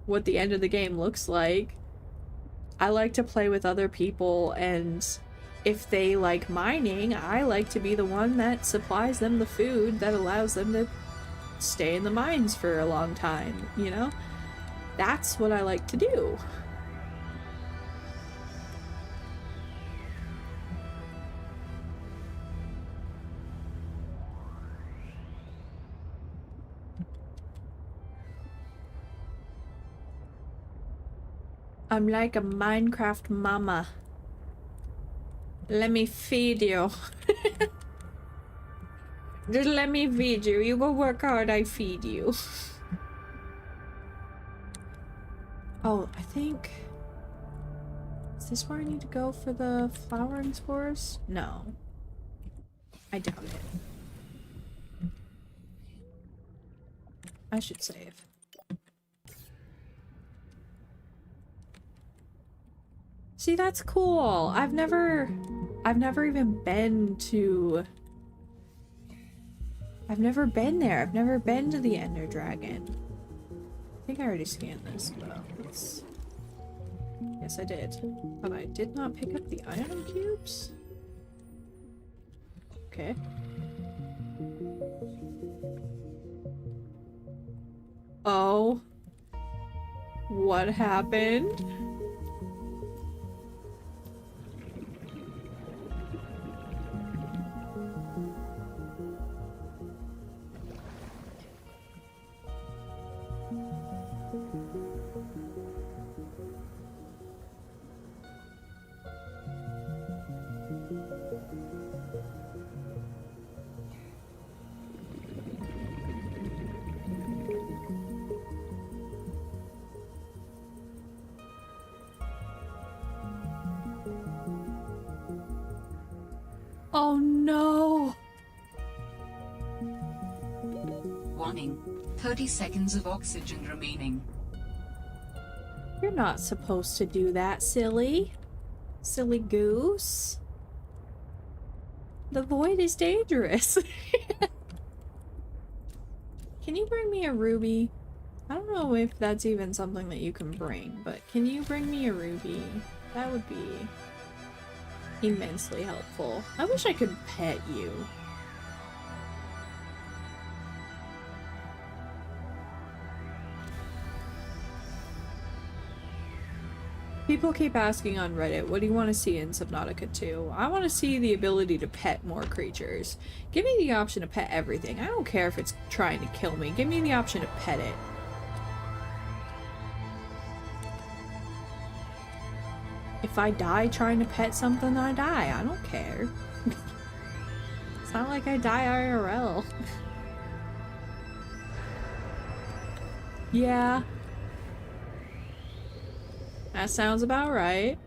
what the end of the game looks like. I like to play with other people, and if they like mining, I like to be the one that supplies them the food that allows them to stay in the mines for a long time, you know? That's what I like to do. I'm like a Minecraft mama. Let me feed you. Just let me feed you. You go work hard, I feed you. Oh, I think Is this where I need to go for the flowering spores? No. I doubt it. I should save. See, that's cool. I've never even been to... I've never been there. I've never been to the Ender Dragon. I think I already scanned this, but let's... Yes, I did. But I did not pick up the ion cubes? Okay. Oh. What happened? Oh no! Warning. 30 seconds of oxygen remaining. You're not supposed to do that, silly. Silly goose. The void is dangerous. Can you bring me a ruby? I don't know if that's even something that you can bring, but can you bring me a ruby? That would be immensely helpful. I wish I could pet you. People keep asking on Reddit, what do you want to see in Subnautica 2? I want to see the ability to pet more creatures. Give me the option to pet everything. I don't care if it's trying to kill me. Give me the option to pet it. If I die trying to pet something, I die. I don't care. It's not like I die IRL. Yeah. That sounds about right.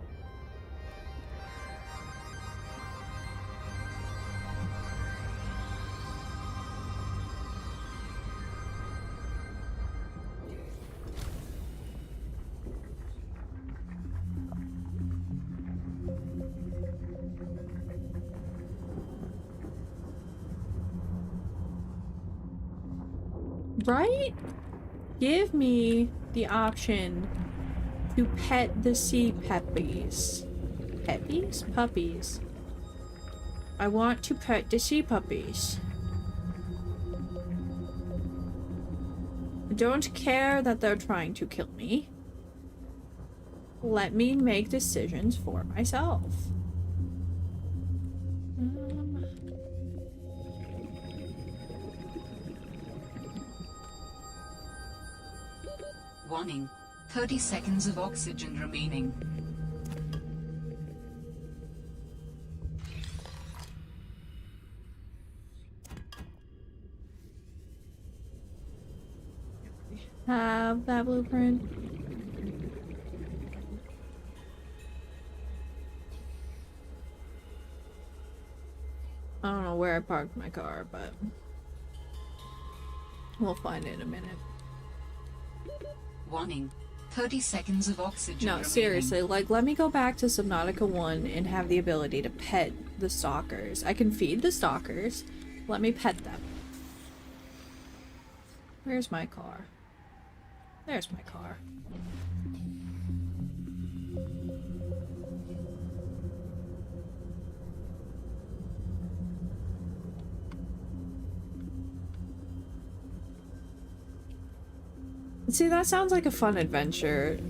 Right? Give me the option to pet the sea puppies. Puppies? Puppies. I want to pet the sea puppies. I don't care that they're trying to kill me. Let me make decisions for myself. Warning. 30 seconds of oxygen remaining. Have that blueprint. I don't know where I parked my car, but we'll find it in a minute. Warning. 30 seconds of oxygen No, remaining. seriously, like, let me go back to Subnautica 1 and have the ability to pet the stalkers. I can feed the stalkers. Let me pet them. Where's my car? There's my car. See, that sounds like a fun adventure.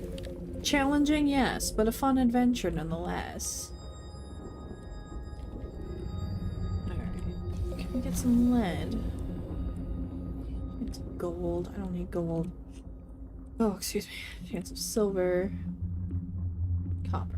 Challenging, yes, but a fun adventure nonetheless. Alright. Can we get some lead? Get some gold. I don't need gold. Oh, excuse me. Get some silver. Copper.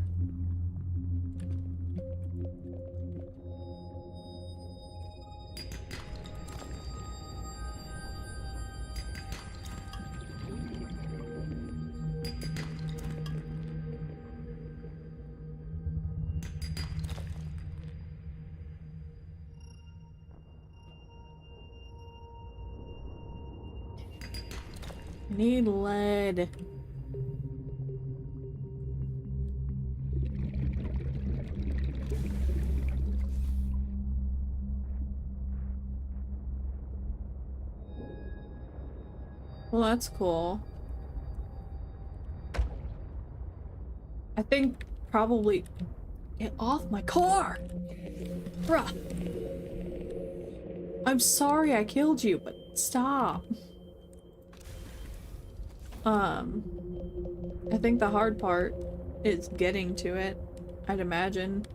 I need lead. Well, that's cool. I think probably... Get off my car! Bruh! I'm sorry I killed you, but stop. I think the hard part is getting to it, I'd imagine.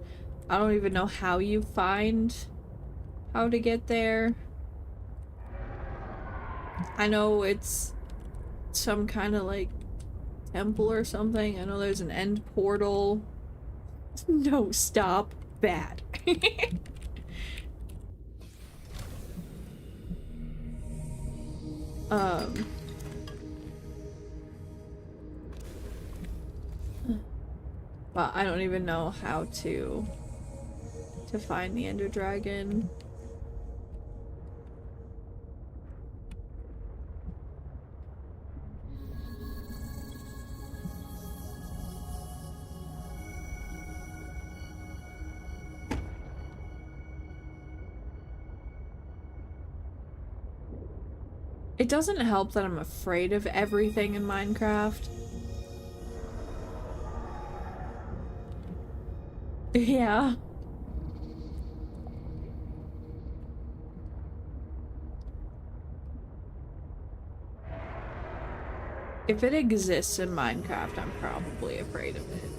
I don't even know how you find how to get there. I know it's some kind of like temple or something. I know there's an end portal. No, stop. Bad. Well, I don't even know how to find the Ender Dragon. It doesn't help that I'm afraid of everything in Minecraft. Yeah. If it exists in Minecraft, I'm probably afraid of it.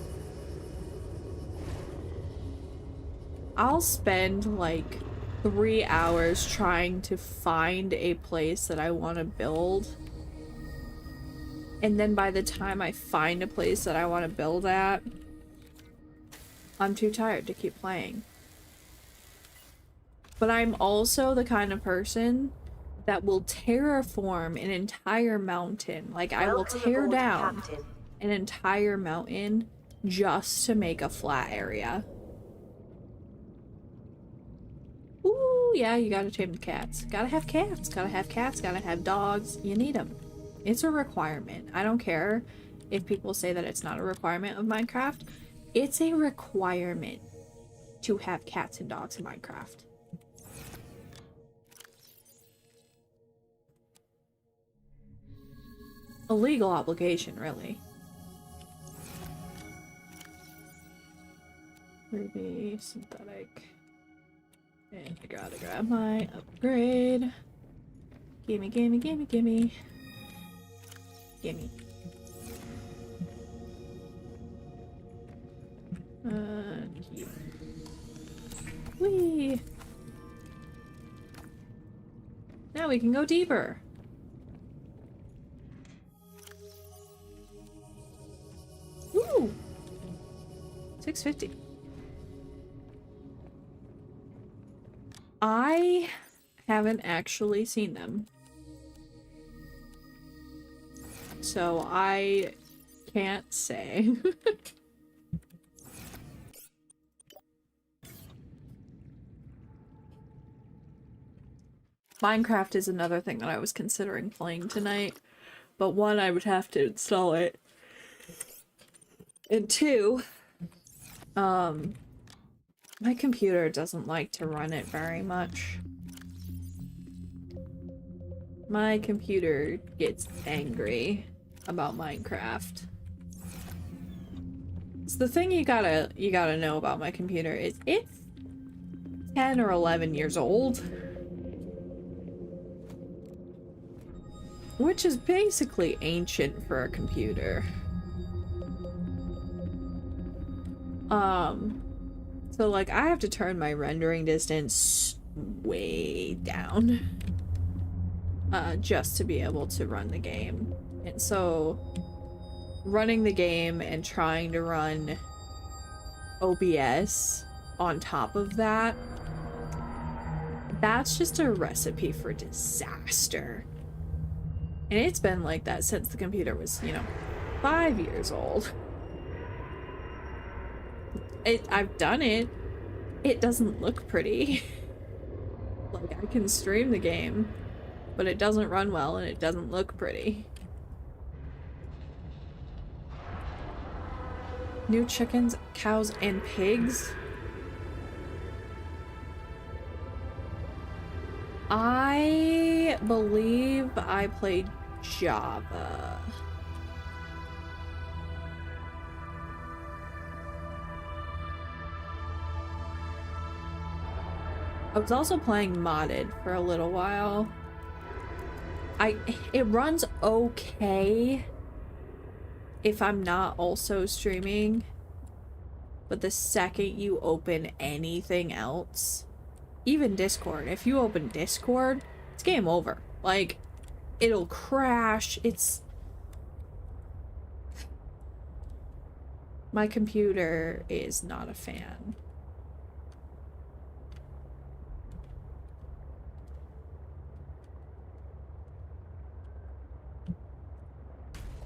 I'll spend like 3 hours trying to find a place that I want to build. And then by the time I find a place that I want to build at, I'm too tired to keep playing. But I'm also the kind of person that will terraform an entire mountain. Like, I will tear down an entire mountain just to make a flat area. Ooh, yeah, you gotta tame the cats. Gotta have cats, gotta have cats, gotta have dogs. You need them. It's a requirement. I don't care if people say that it's not a requirement of Minecraft. It's a requirement to have cats and dogs in Minecraft. A legal obligation, really. Ruby, synthetic. And I gotta grab my upgrade. Gimme, gimme, gimme, gimme. Gimme. Yeah. Whee! Now we can go deeper. Woo! 650. I haven't actually seen them. So I can't say. Minecraft is another thing that I was considering playing tonight, but one, I would have to install it, and two, my computer doesn't like to run it very much. My computer gets angry about Minecraft. So the thing you gotta know about my computer is it's 10 or 11 years old. Which is basically ancient for a computer. So like I have to turn my rendering distance way down. Just to be able to run the game. And so running the game and trying to run OBS on top of that, that's just a recipe for disaster. And it's been like that since the computer was, you know, 5 years old. I've done it. It doesn't look pretty. Like, I can stream the game, but it doesn't run well and it doesn't look pretty. New chickens, cows, and pigs? I believe I played Java. I was also playing modded for a little while. It runs okay if I'm not also streaming, but the second you open anything else, even Discord, if you open Discord, it's game over. Like, it'll crash. My computer is not a fan.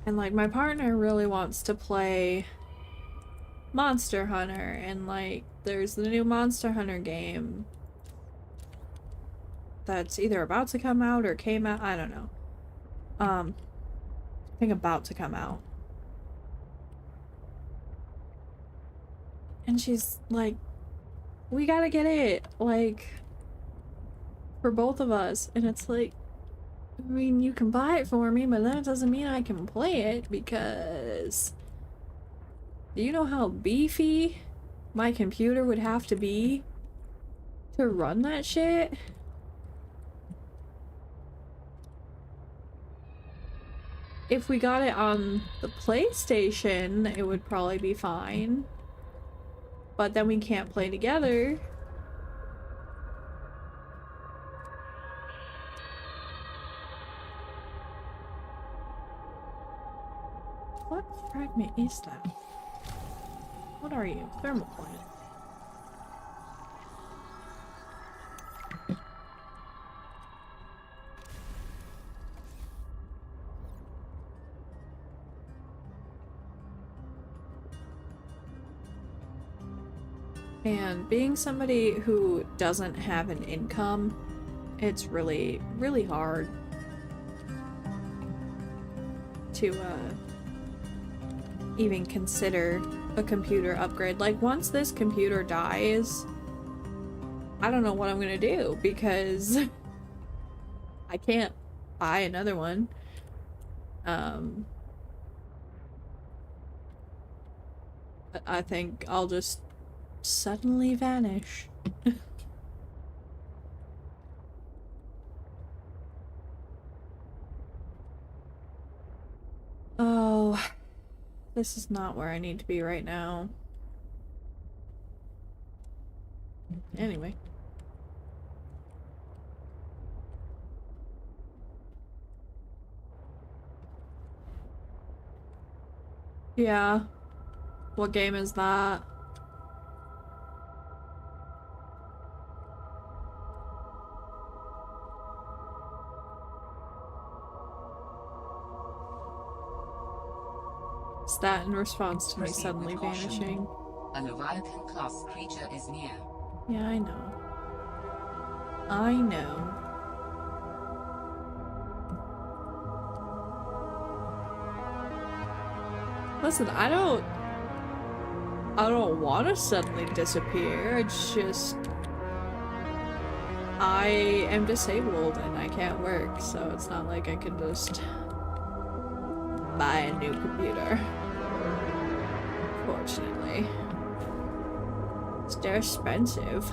And like, my partner really wants to play Monster Hunter, and like, there's the new Monster Hunter game that's either about to come out or came out, I don't know. I think about to come out. And she's like, we gotta get it, like, for both of us. And it's like, I mean, you can buy it for me, but that doesn't mean I can play it, because do you know how beefy my computer would have to be to run that shit? If we got it on the PlayStation, it would probably be fine. But then we can't play together. What fragment is that? What are you? Thermal point. And being somebody who doesn't have an income, it's really, really hard to even consider a computer upgrade. Like, once this computer dies, I don't know what I'm gonna do, because I can't buy another one. I think I'll just suddenly vanish. Oh, this is not where I need to be right now. Anyway. Yeah. What game is that? Is that in response to me Proceed suddenly with caution. vanishing? A Leviathan-class creature is near. Yeah, I know. I know. Listen, I don't want to suddenly disappear. It's just I am disabled and I can't work, so it's not like I can just buy a new computer. Fortunately. They're expensive.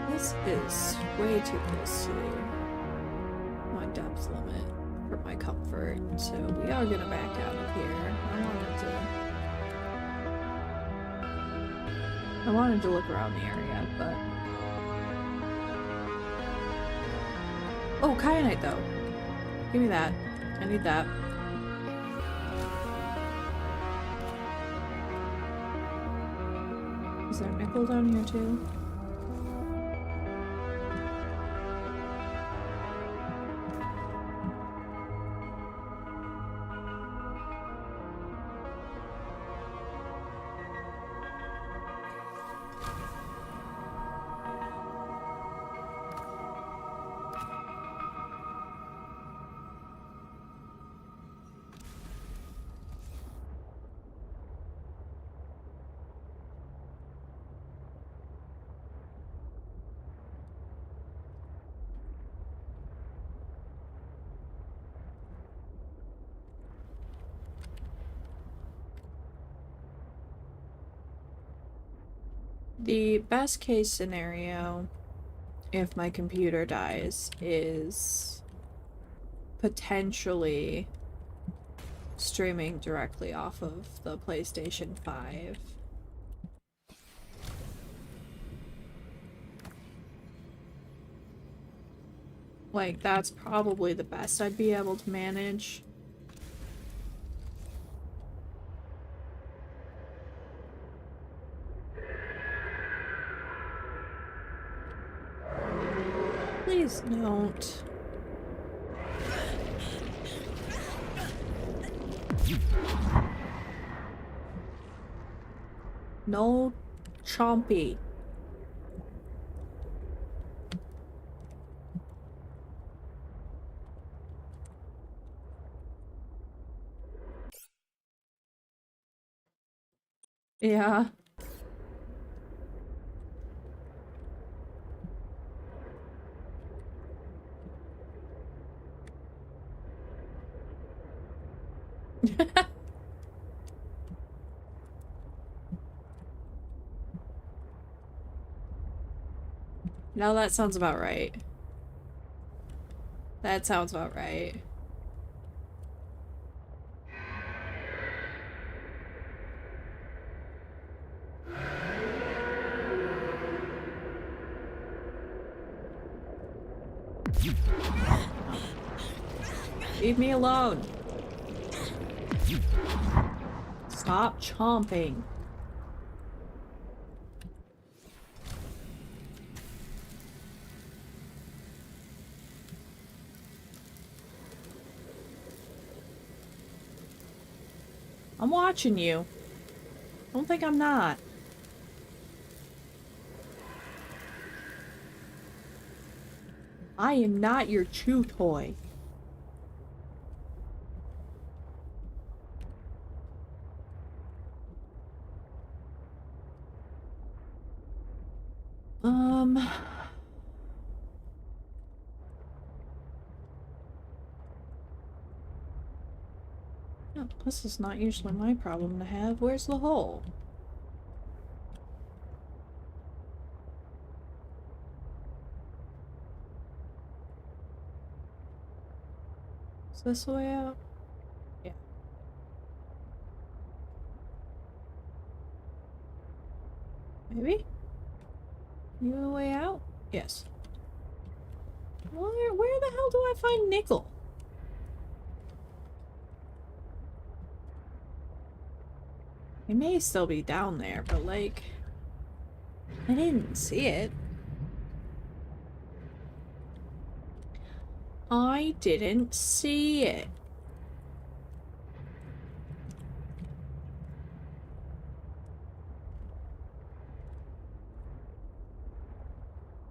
This is way too close to my depth limit for my comfort, so we are gonna back out of here. I wanted to look around the area, but oh, kyanite though. Give me that. I need that. Is there nickel down here too? The best case scenario, if my computer dies, is potentially streaming directly off of the PlayStation 5. Like, that's probably the best I'd be able to manage. Please don't. No chompy. Yeah. No, that sounds about right. That sounds about right. Leave me alone. Stop chomping. I'm watching you. Don't think I'm not. I am not your chew toy. No, this is not usually my problem to have. Where's the hole? Is this the way out? Yeah. Maybe? You a way out? Yes. Where the hell do I find nickel? It may still be down there, but like, I didn't see it. I didn't see it.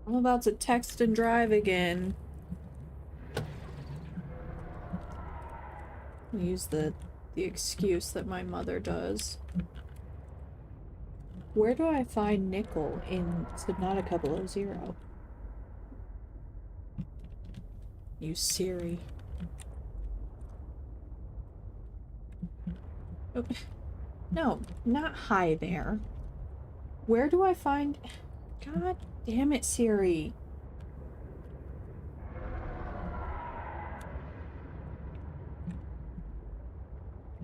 I'm about to text and drive again. I'll use the excuse that my mother does. Where do I find nickel in Subnautica below zero? You Siri. Oh, no, not hi there. Where do I find... God damn it, Siri.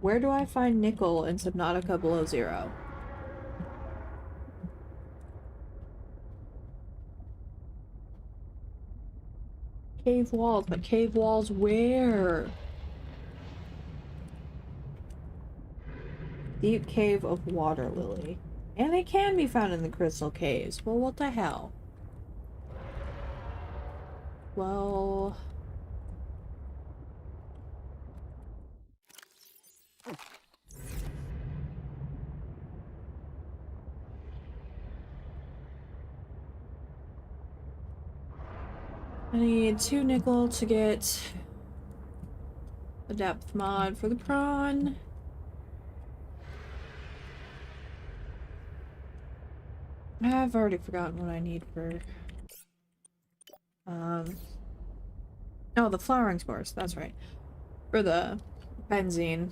Where do I find nickel in Subnautica below zero? Cave walls, but cave walls where? Deep cave of water lily. And it can be found in the crystal caves. Well, what the hell? Well... I need 2 nickel to get the depth mod for the prawn. I've already forgotten what I need for... Oh, the flowering spores, that's right. For the benzene.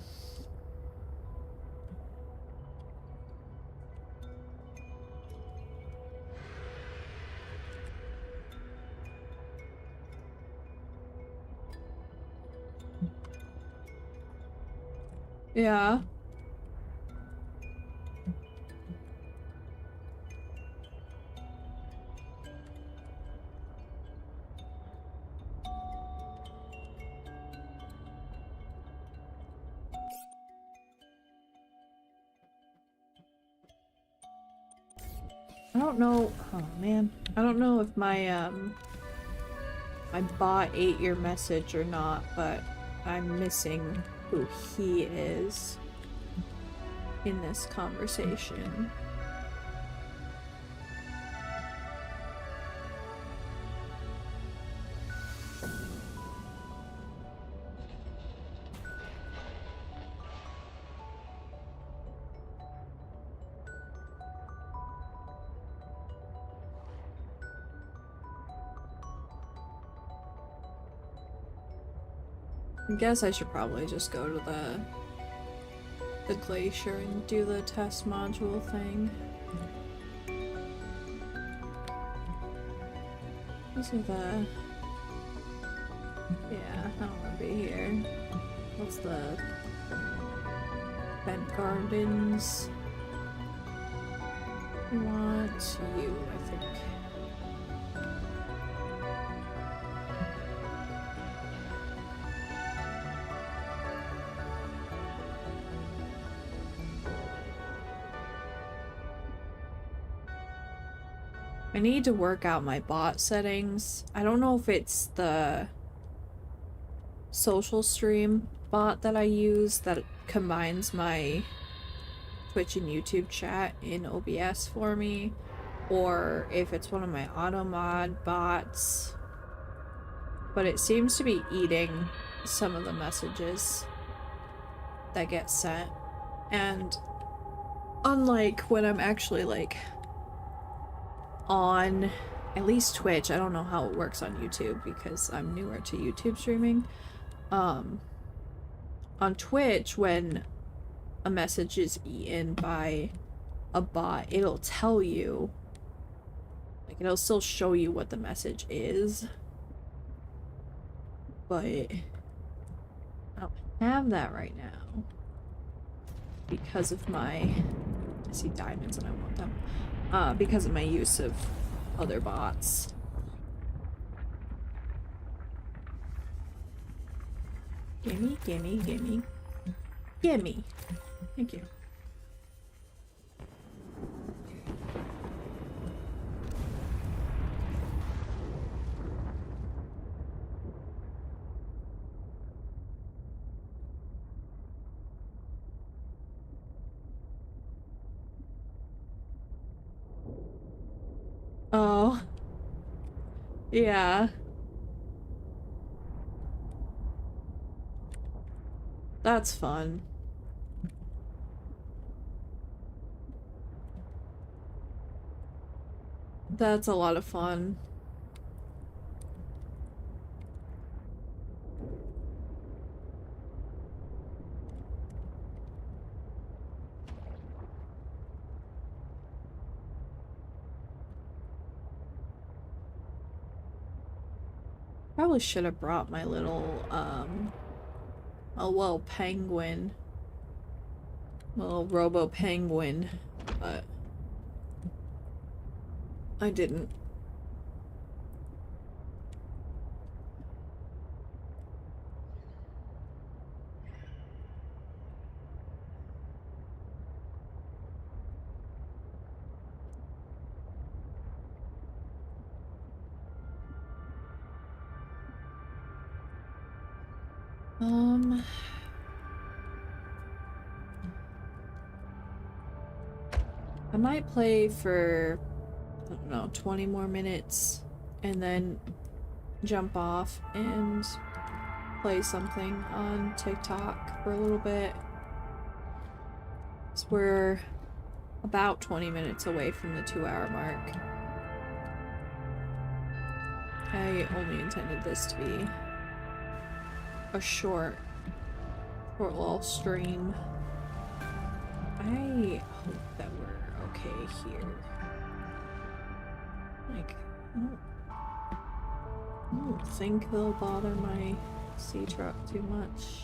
Yeah. I don't know. Oh man. I don't know if my bot ate your message or not, but I'm missing who he is in this conversation. I guess I should probably just go to the glacier and do the test module thing. These are the... Yeah, I don't want to be here. What's the... Bent Gardens? I want you, I think. I need to work out my bot settings. I don't know if it's the social stream bot that I use that combines my Twitch and YouTube chat in OBS for me, or if it's one of my automod bots. But it seems to be eating some of the messages that get sent. And unlike when I'm actually like on at least Twitch, I don't know how it works on YouTube because I'm newer to YouTube streaming. On Twitch, when a message is eaten by a bot, it'll tell you, like, it'll still show you what the message is, but I don't have that right now because of my... I see diamonds and I want them. Because of my use of other bots. Gimme, gimme, gimme. Gimme. Thank you. Oh. Yeah. That's fun. That's a lot of fun. Probably should have brought my little, a little penguin. Little robo penguin, but I didn't. I might play for, I don't know, 20 more minutes and then jump off and play something on TikTok for a little bit. So we're about 20 minutes away from the 2-hour mark. I only intended this to be a short little stream. I hope that we're okay here. Like, I don't think they'll bother my sea truck too much.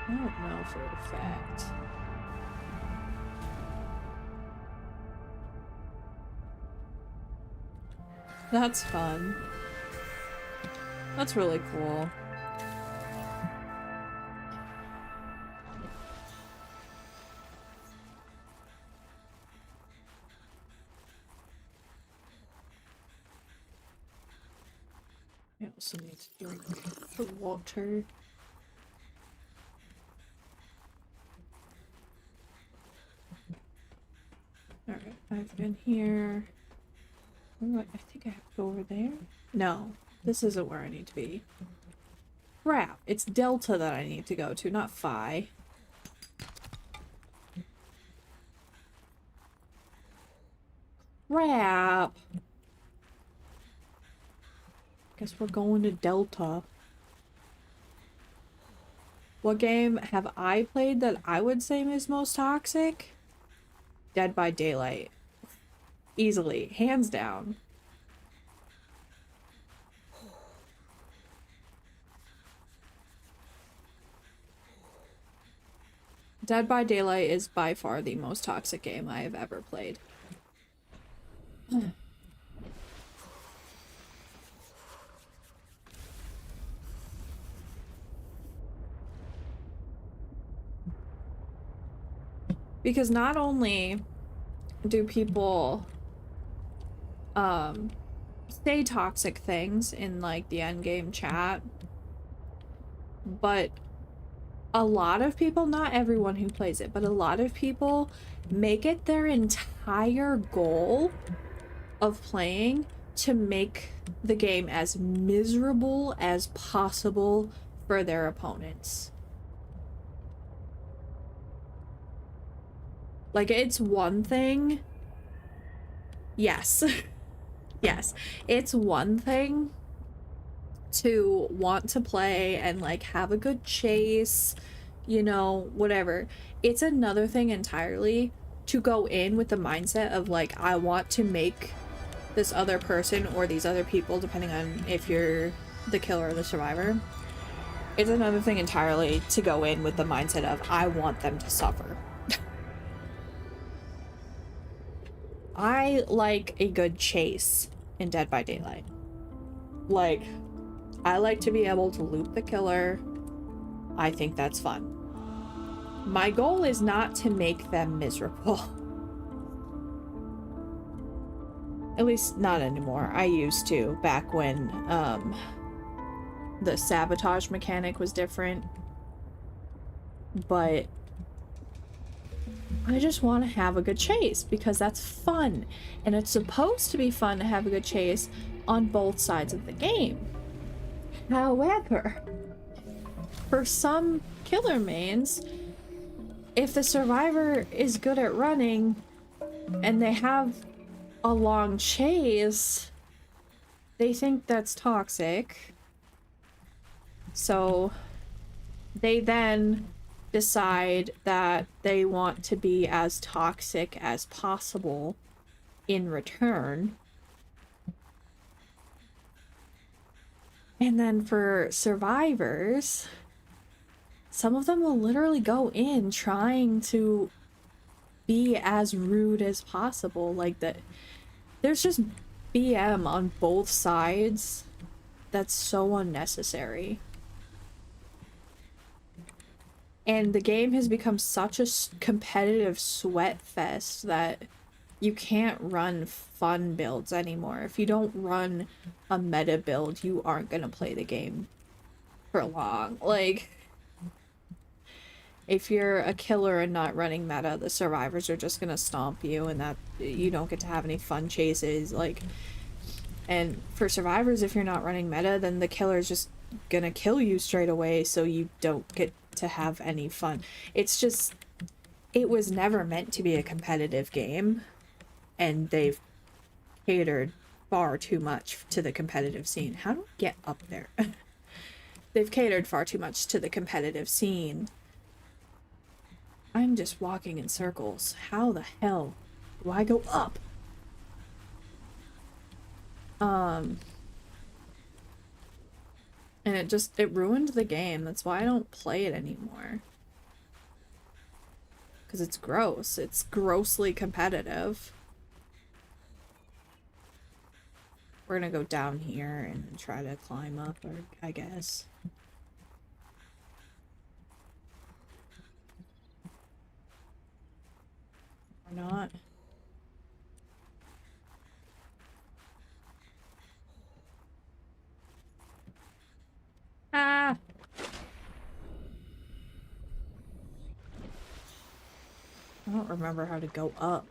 I don't know for a fact. That's fun. That's really cool. I also need to drink the water. Alright, I've been here. I think I have to go over there? No, this isn't where I need to be. Crap, it's Delta that I need to go to, not Phi. Crap! Guess we're going to Delta. What game have I played that I would say is most toxic? Dead by Daylight. Easily. Hands down. Dead by Daylight is by far the most toxic game I have ever played. Because not only do people say toxic things in like the endgame chat, but a lot of people, not everyone who plays it, but a lot of people make it their entire goal of playing to make the game as miserable as possible for their opponents. Like, it's one thing. Yes. Yes. It's one thing to want to play and, like, have a good chase, you know, whatever. It's another thing entirely to go in with the mindset of, like, I want to make this other person or these other people, depending on if you're the killer or the survivor. It's another thing entirely to go in with the mindset of, I want them to suffer. I like a good chase in Dead by Daylight. Like, I like to be able to loop the killer. I think that's fun. My goal is not to make them miserable. At least not anymore. I used to, back when the sabotage mechanic was different. But I just want to have a good chase because that's fun. And it's supposed to be fun to have a good chase on both sides of the game. However, for some killer mains, if the survivor is good at running and they have a long chase, they think that's toxic. So they then decide that they want to be as toxic as possible in return. And then for survivors, some of them will literally go in trying to be as rude as possible. Like, that there's just BM on both sides that's so unnecessary. And the game has become such a competitive sweat fest that you can't run fun builds anymore. If you don't run a meta build, you aren't gonna play the game for long. Like, if you're a killer and not running meta, the survivors are just gonna stomp you, and that you don't get to have any fun chases. Like, and for survivors, if you're not running meta, then the killer's just gonna kill you straight away, so you don't get to have any fun. It's just, it was never meant to be a competitive game, and they've catered far too much to the competitive scene. How do I get up there? They've catered far too much to the competitive scene. I'm just walking in circles. How the hell do I go up? And it ruined the game. That's why I don't play it anymore. Because it's gross. It's grossly competitive. We're gonna go down here and try to climb up, or I guess. Or not. Ah! I don't remember how to go up.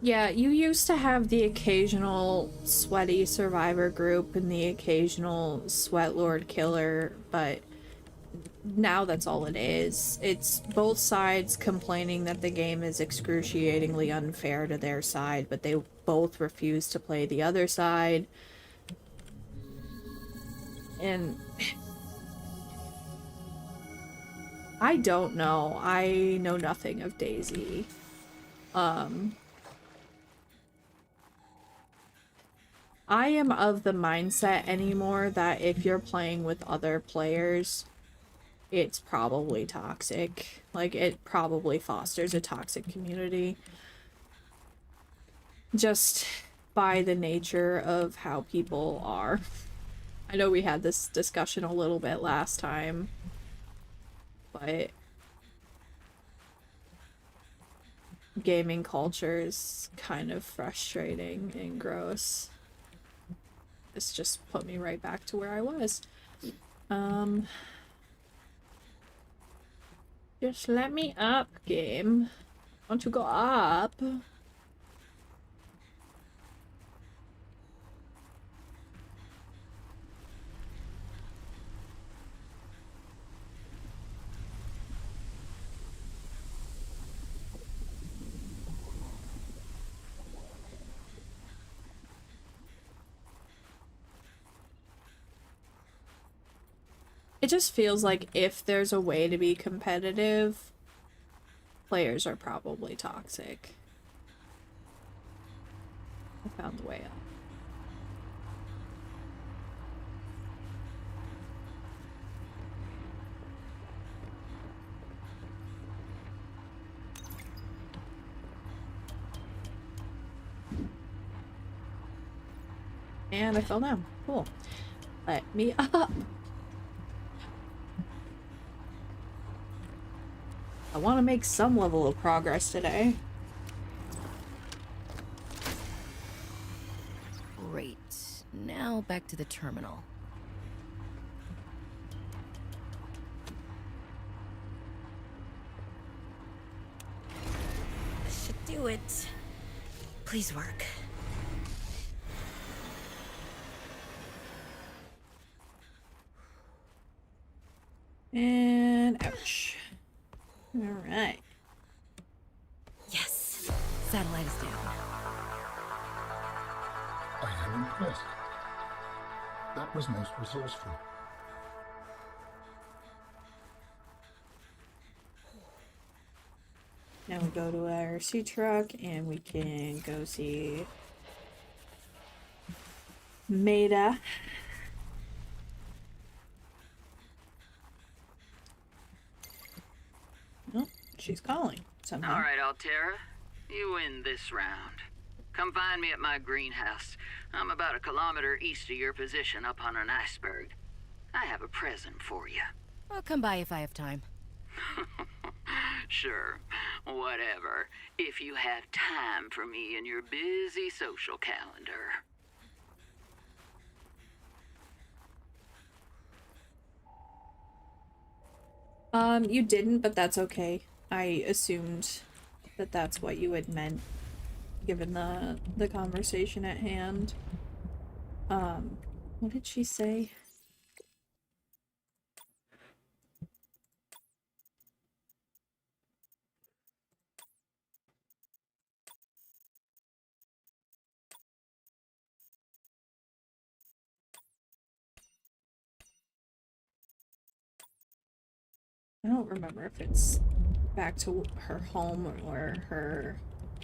Yeah, you used to have the occasional sweaty survivor group and the occasional sweat lord killer, but now that's all it is. It's both sides complaining that the game is excruciatingly unfair to their side, but they both refuse to play the other side. And I don't know. I know nothing of DayZ. I am of the mindset anymore that if you're playing with other players, it's probably toxic. Like, it probably fosters a toxic community. Just by the nature of how people are. I know we had this discussion a little bit last time, but gaming culture is kind of frustrating and gross. This just put me right back to where I was. Just let me up, game. I want to go up. It just feels like if there's a way to be competitive, players are probably toxic. I found the way up. And I fell down. Cool. Let me up. I want to make some level of progress today. Great. Now back to the terminal. This should do it. Please work. And ouch. Alright. Yes. Satellite is down. I am impressed. That was most resourceful. Now we go to our sea truck and we can go see Maida. Oh, she's calling somehow. All right, Altera. You win this round. Come find me at my greenhouse. I'm about 1 kilometer east of your position up on an iceberg. I have a present for you. I'll come by if I have time. Sure. Whatever. If you have time for me in your busy social calendar. You didn't, but that's okay. I assumed that that's what you had meant, given the conversation at hand. What did she say? I don't remember if it's back to her home or her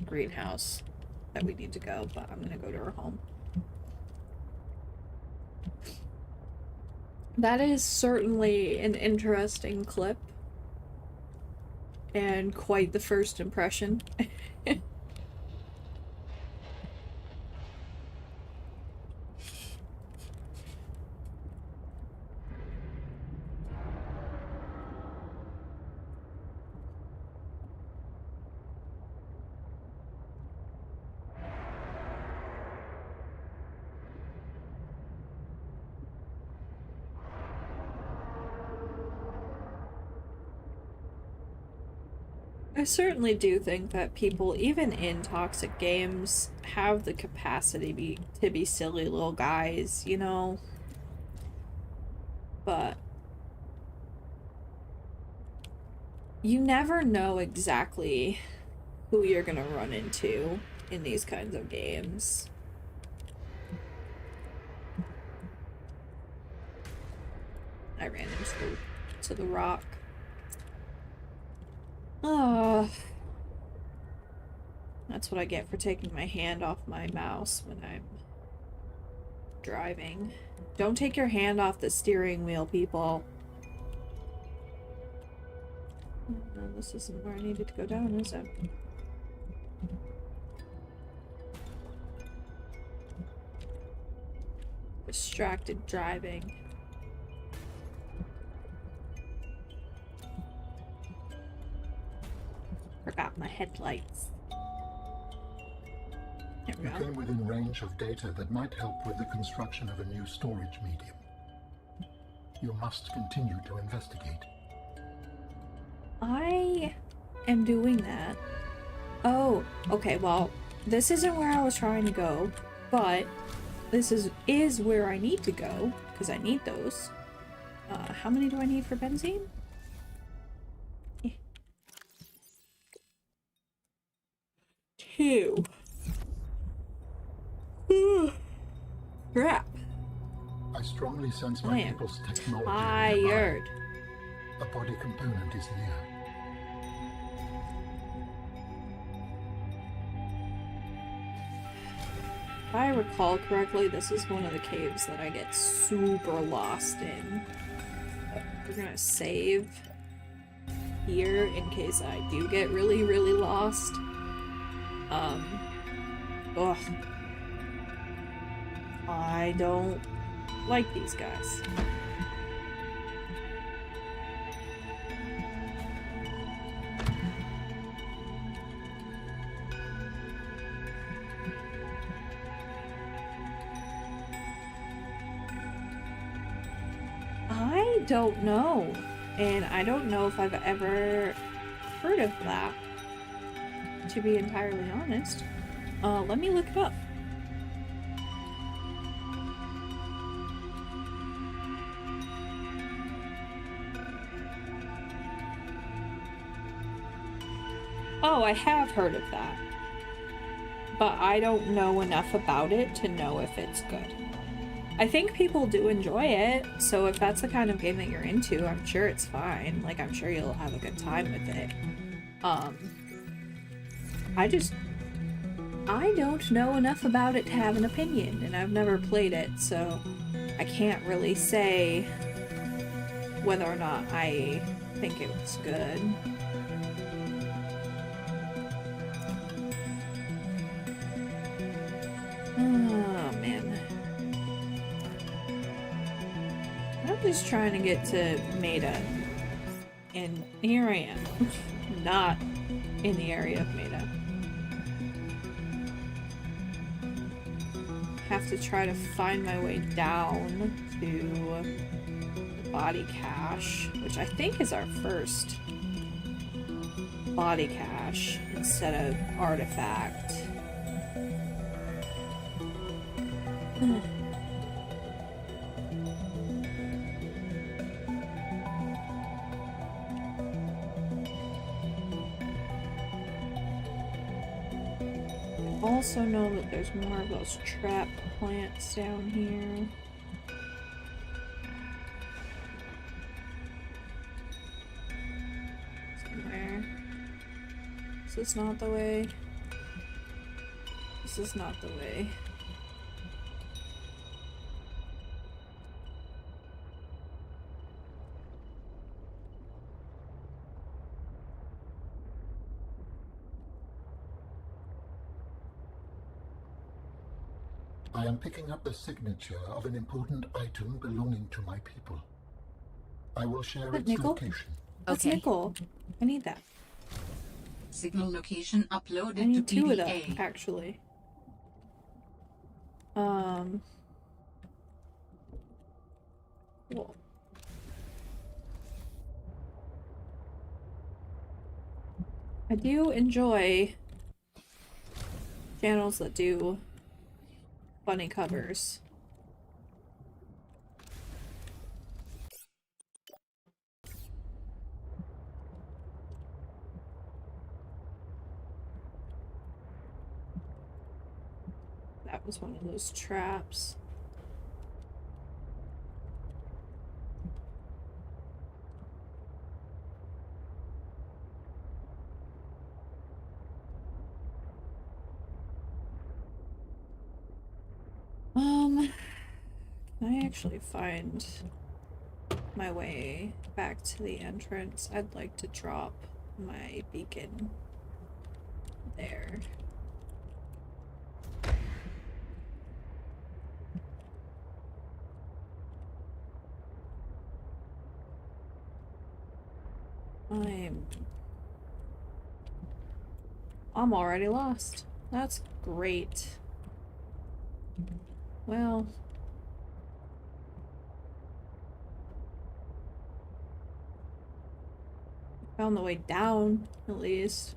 greenhouse that we need to go, but I'm gonna go to her home. That is certainly an interesting clip. And quite the first impression. I certainly do think that people, even in toxic games, have the capacity to be silly little guys, you know? But you never know exactly who you're gonna run into in these kinds of games. I ran into the rock. That's what I get for taking my hand off my mouse when I'm driving. Don't take your hand off the steering wheel, people. No, this isn't where I needed to go down, is it? Distracted driving. Forgot my headlights. There we You go. came within range of data that might help with the construction of a new storage medium. You must continue to investigate. I am doing that. Oh, okay, well, this isn't where I was trying to go, but this is where I need to go, because I need those. How many do I need for benzene? 2. Crap. I strongly sense I my am people's technology. tired. A body component is near. If I recall correctly, this is one of the caves that I get super lost in. We're gonna save here in case I do get really, really lost. Ugh. I don't like these guys. I don't know. And I don't know if I've ever heard of that, to be entirely honest. Let me look it up. Oh, I have heard of that. But I don't know enough about it to know if it's good. I think people do enjoy it, so if that's the kind of game that you're into, I'm sure it's fine. Like, I'm sure you'll have a good time with it. I don't know enough about it to have an opinion, and I've never played it, so I can't really say whether or not I think it was good. Oh, man. I'm just trying to get to Maida. And here I am. Not in the area of Maida. Have to try to find my way down to the body cache, which I think is our first body cache instead of artifact. Also know that there's more of those trap plants down here. Somewhere. This is not the way. This is not the way. I am picking up the signature of an important item belonging to my people. I will share That its nickel? location. That's Okay. nickel. I need that. Signal location uploaded I need to 2 of them, PDA. actually. Cool. I do enjoy channels that do funny covers. That was one of those traps. Can I actually find my way back to the entrance? I'd like to drop my beacon there. I'm already lost. That's great. Well, found the way down, at least.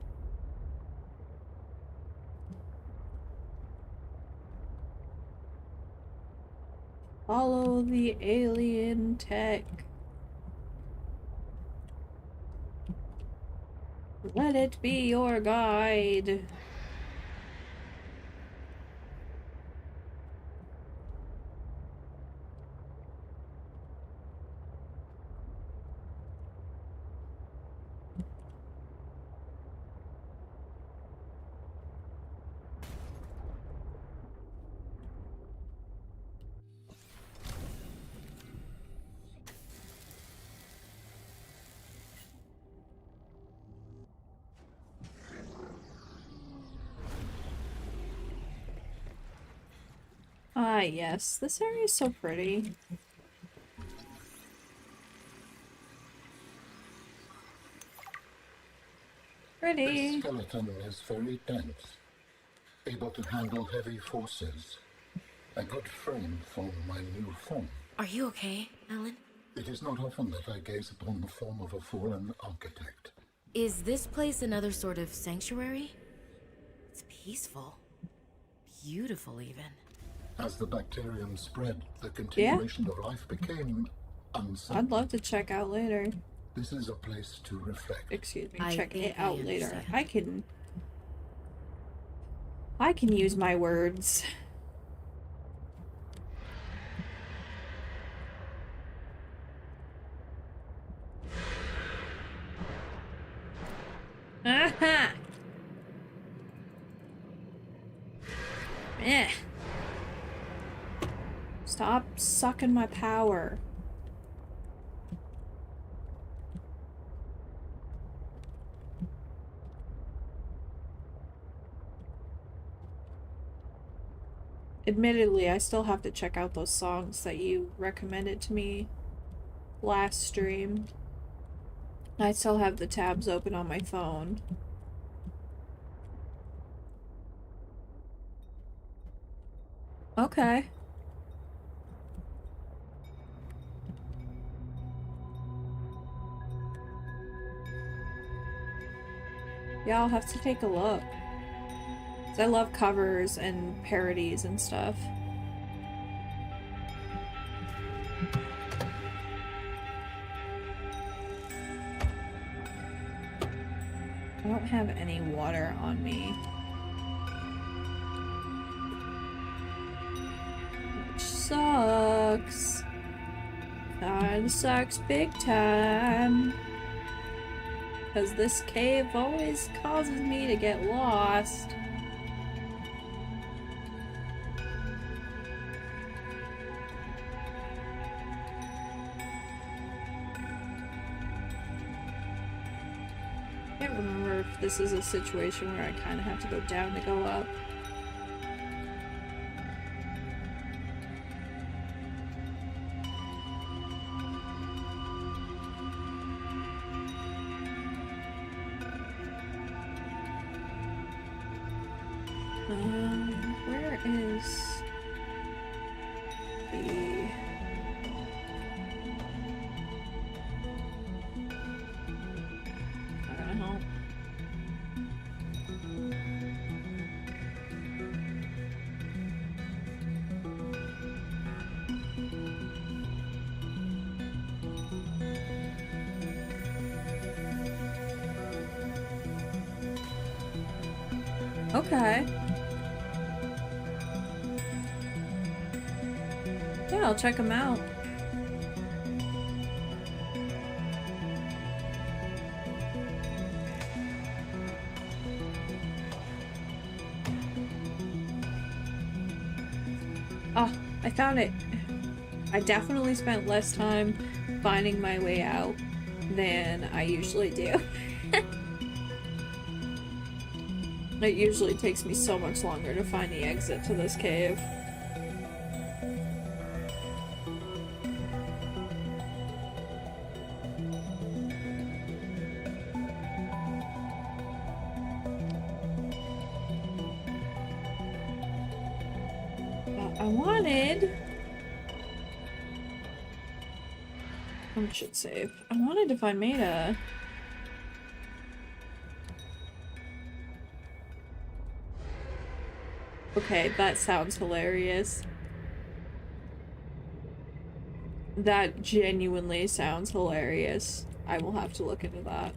Follow the alien tech. Let it be your guide. Ah, yes. This area is so pretty. This Pretty. skeleton is very dense, able to handle heavy forces. A good frame for my new form. Are you okay, Alan? It is not often that I gaze upon the form of a fallen architect. Is this place another sort of sanctuary? It's peaceful. Beautiful, even. As the bacterium spread, the continuation of life became uncertain. I'd love to check out later. This is a place to reflect. Excuse me, I check think it I out later. understand. I can use my words. Aha! Eh. Stop sucking my power. Admittedly, I still have to check out those songs that you recommended to me last stream. I still have the tabs open on my phone. Okay. Yeah, I'll have to take a look. 'Cause I love covers and parodies and stuff. I don't have any water on me. Which sucks. Kinda sucks big time. Because this cave always causes me to get lost. I can't remember if this is a situation where I kind of have to go down to go up. Where is the... Not gonna help. Okay. Yeah, I'll check them out. Oh, I found it. I definitely spent less time finding my way out than I usually do. It usually takes me so much longer to find the exit to this cave. But I wanted... I should save. I wanted to find Maida. Okay, that sounds hilarious. That genuinely sounds hilarious. I will have to look into that.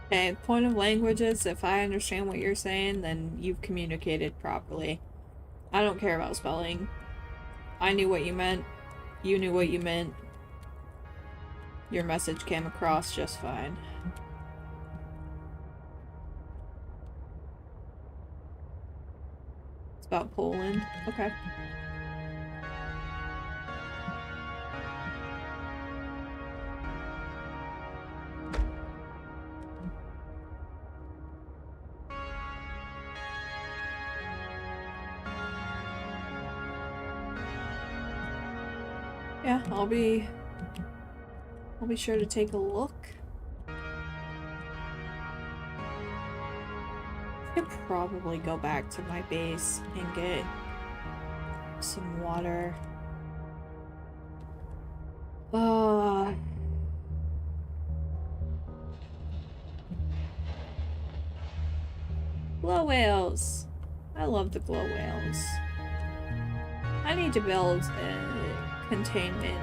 Okay, point of language is if I understand what you're saying, then you've communicated properly. I don't care about spelling. I knew what you meant. You knew what you meant. Your message came across just fine. It's about Poland. Okay. Yeah, I'll be sure to take a look. I could probably go back to my base and get some water. Glow whales! I love the glow whales. I need to build a containment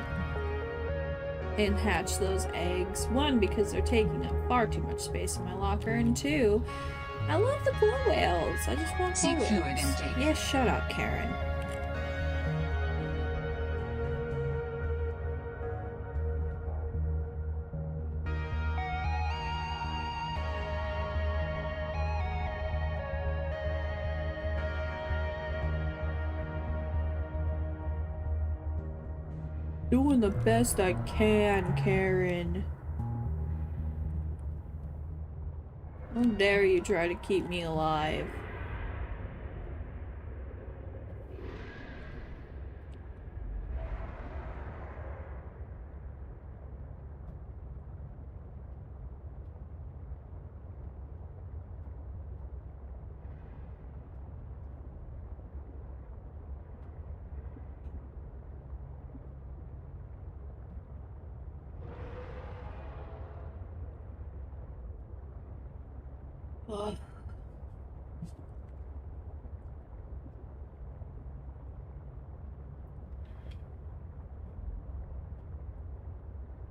and hatch those eggs. One, because they're taking up far too much space in my locker, and two, I love the glow whales. I just want glow whales. Fluid intake. Yeah, shut up, Karen. Doing the best I can, Karen. How dare you try to keep me alive? Ugh.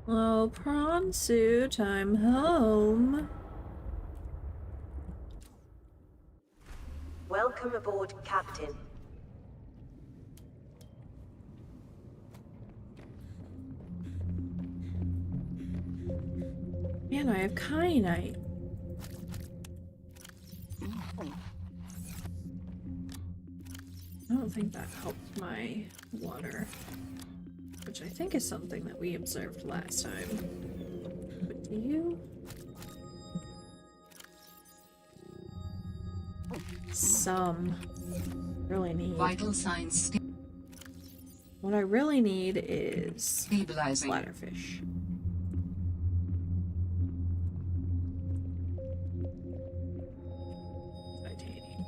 Oh, prawn suit, I'm home. Welcome aboard, Captain. Man, I have kyanite. I don't think that helped my water, which I think is something that we observed last time. But do you? Some really need. Vital signs. What What I really need is Stabilizing. bladderfish. Titanium.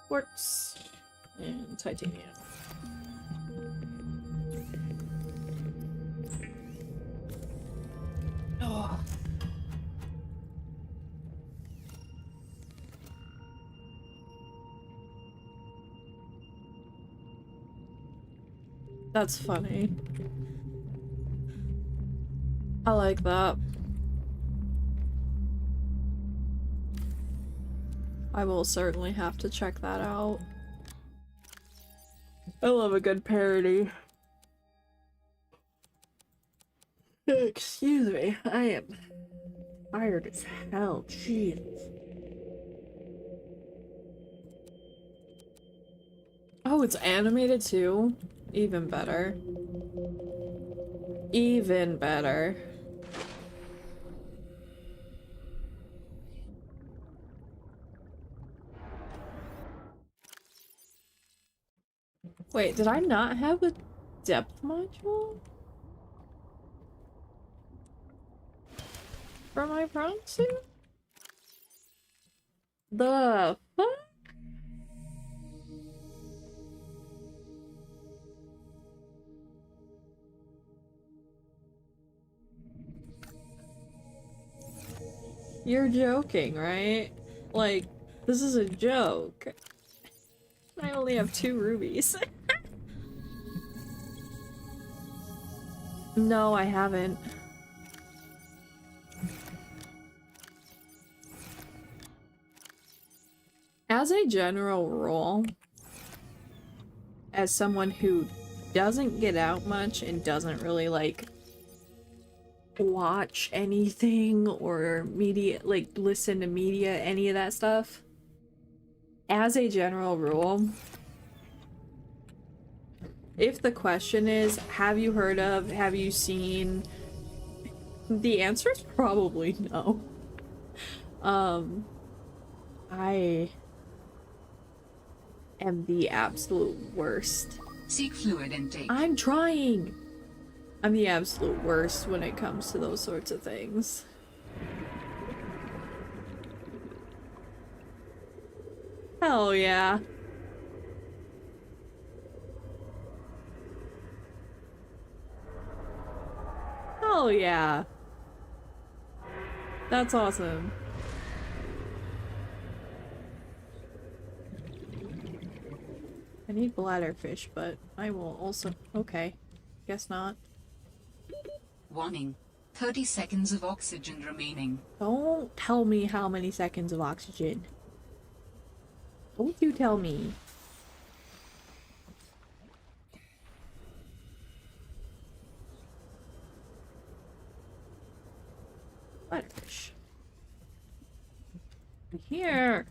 Quartz. And titanium. Oh. That's funny. I like that. I will certainly have to check that out. I love a good parody. Excuse me, I am tired as hell. Jeez. Oh, it's animated too? Even better. Even better. Wait, did I not have a depth module? For my prawn suit? The fuck? You're joking, right? Like, this is a joke. I only have 2 rubies. No, I haven't. As a general rule, as someone who doesn't get out much and doesn't really like watch anything or media, like listen to media, any of that stuff, as a general rule, if the question is, have you heard of, have you seen, the answer is probably no. I am the absolute worst. Seek fluid intake. I'm trying! I'm the absolute worst when it comes to those sorts of things. Hell yeah. Hell yeah. That's awesome. I need bladderfish, but I will also... Okay. Guess not. Warning. 30 seconds of oxygen remaining. Don't tell me how many seconds of oxygen. Don't you tell me. Bladderfish. Here.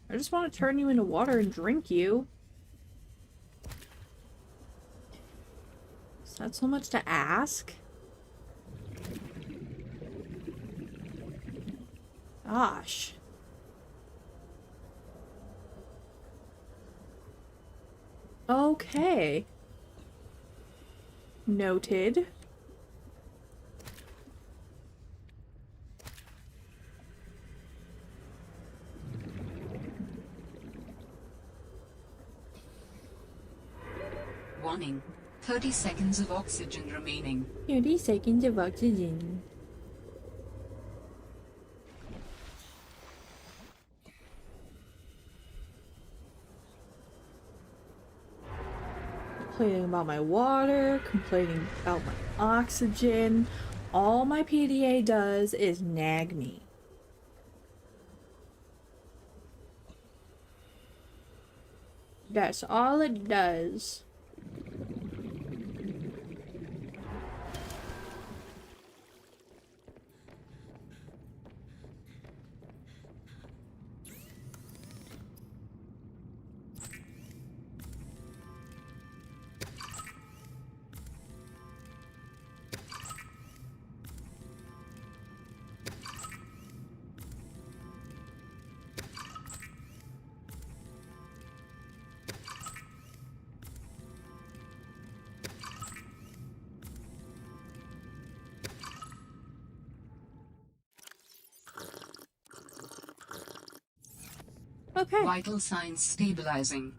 I just want to turn you into water and drink you. Is that so much to ask? Gosh. Okay. Noted. Warning. 30 seconds of oxygen remaining. 30 seconds of oxygen. Complaining about my water, complaining about my oxygen. All my PDA does is nag me. That's all it does. Okay. Vital signs stabilizing.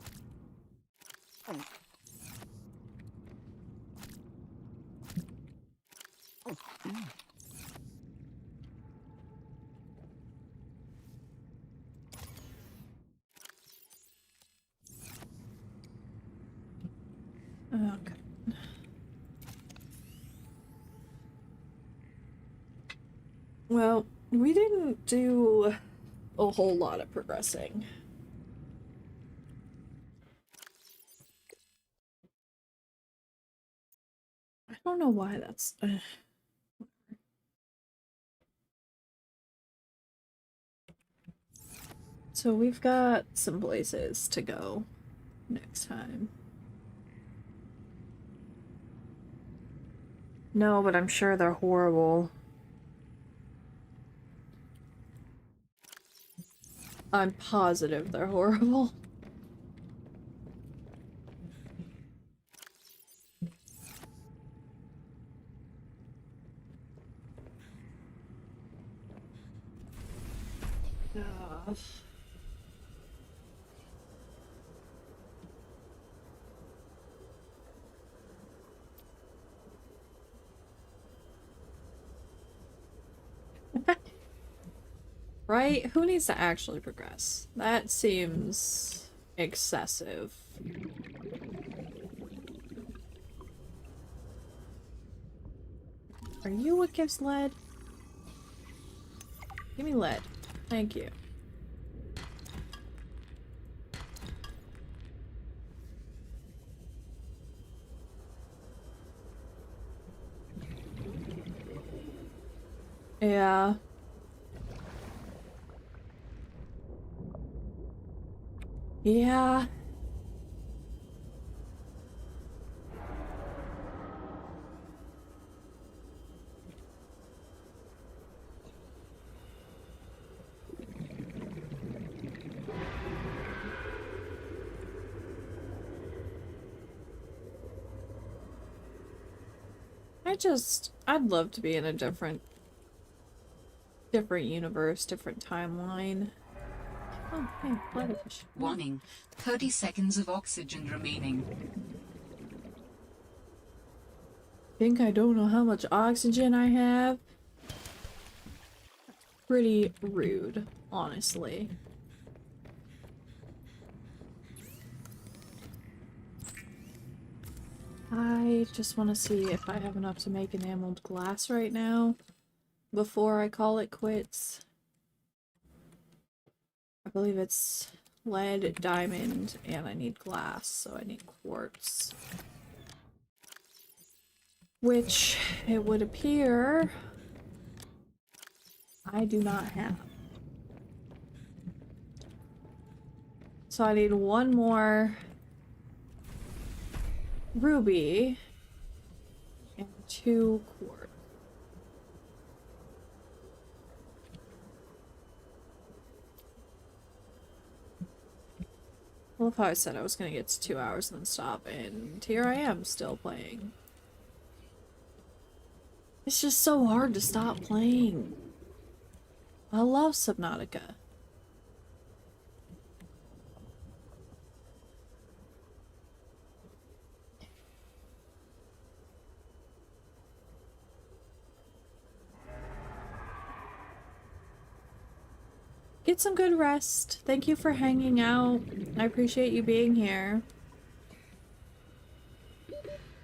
Okay. Well, we didn't do a whole lot of progressing. I don't know why that's... So we've got some places to go next time. No, but I'm sure they're horrible. I'm positive they're horrible. Ugh. Right? Who needs to actually progress? That seems excessive. Are you what gives lead? Give me lead. Thank you. Yeah. Yeah. I'd love to be in a different universe, different timeline. Oh, hey, fish. Warning. 30 seconds of oxygen remaining. Think I don't know how much oxygen I have? Pretty rude, honestly. I just want to see if I have enough to make enameled glass right now before I call it quits. I believe it's lead, diamond, and I need glass, so I need quartz. Which, it would appear, I do not have. So I need one more ruby and 2 quartz. I love how I said I was gonna get to 2 hours and then stop, and here I am still playing. It's just so hard to stop playing. I love Subnautica. Get some good rest. Thank you for hanging out. I appreciate you being here.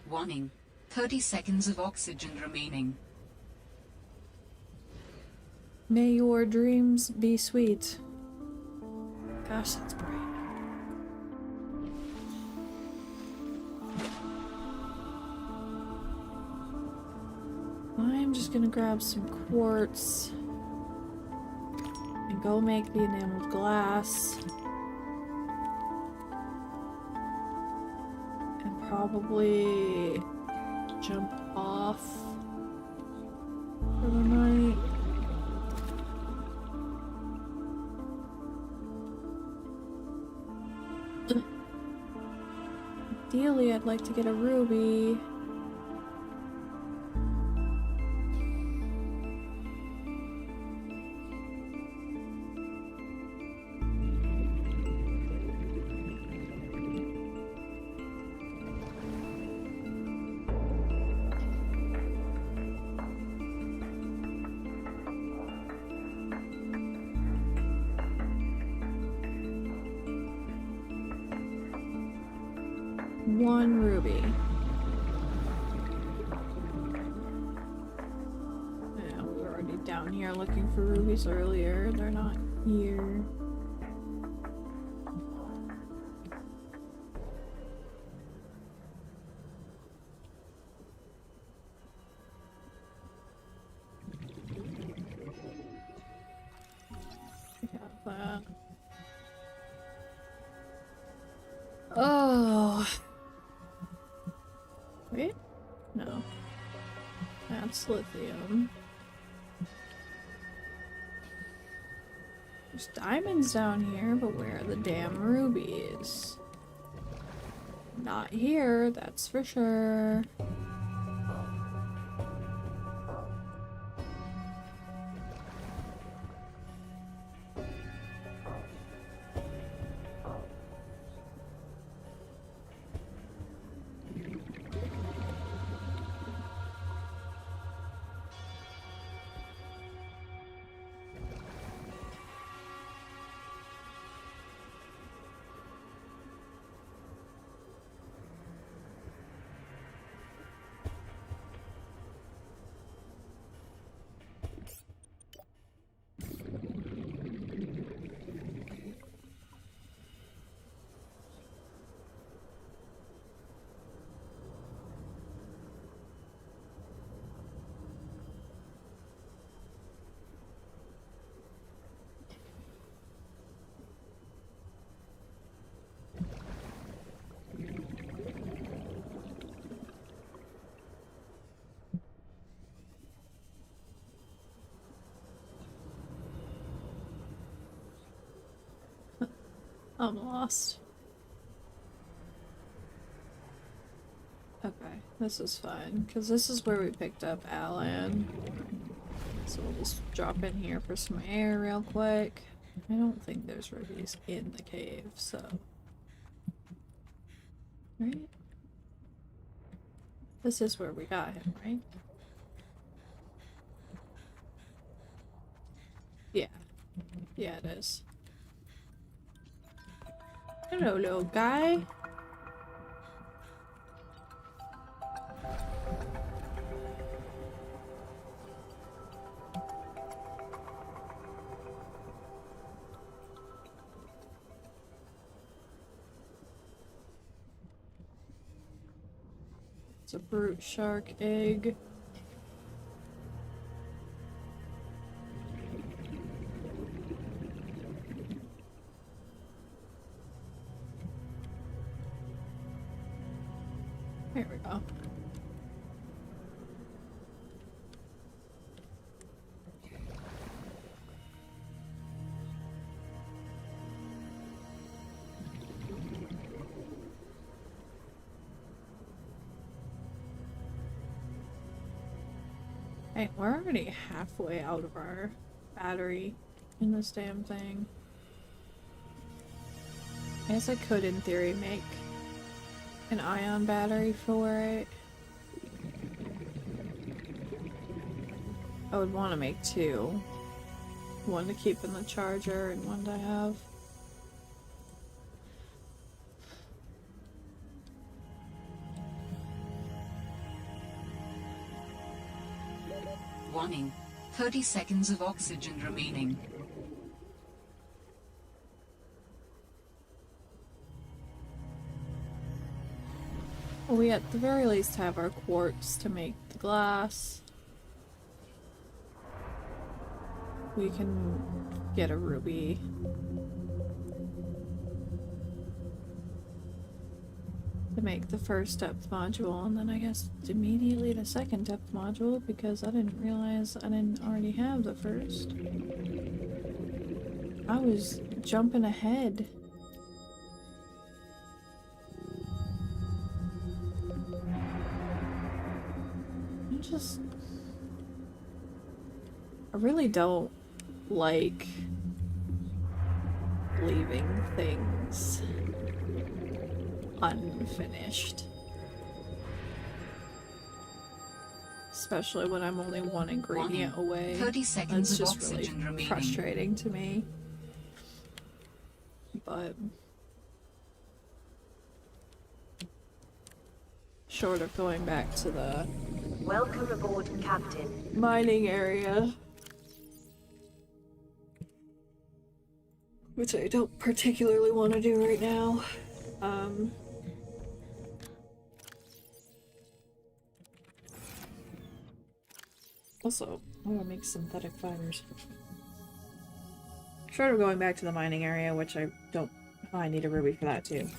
Warning. 30 seconds of oxygen remaining. May your dreams be sweet. Gosh, that's bright. I'm just gonna grab some quartz and go make the enameled glass. And probably jump off for the night. Ideally, I'd like to get a ruby. 1 ruby. Yeah, we were already down here looking for rubies earlier. They're not here. That. Oh. Wait? No. That's lithium. There's diamonds down here, but where are the damn rubies? Not here, that's for sure. I'm lost. Okay, this is fine, because this is where we picked up Alan. So we'll just drop in here for some air real quick. I don't think there's rubies in the cave, so... Right? This is where we got him, right? Yeah. Yeah, it is. Hello, little guy. It's a brute shark egg. Here we go. Hey, we're already halfway out of our battery in this damn thing. I guess I could, in theory, make an ion battery for it. I would want to make 2. One to keep in the charger and one to have. Warning. 30 seconds of oxygen remaining. We at the very least have our quartz to make the glass. We can get a ruby. To make the first depth module, and then I guess immediately the second depth module, because I didn't realize I didn't already have the first. I was jumping ahead. I really don't like leaving things unfinished. Especially when I'm only one ingredient away. 30 seconds That's of just really oxygen remaining. frustrating to me. But short of going back to the Welcome aboard, Captain. mining area. Which I don't particularly want to do right now. Also, I want to make synthetic fibers. Short of going back to the mining area, which I don't... Oh, I need a ruby for that too.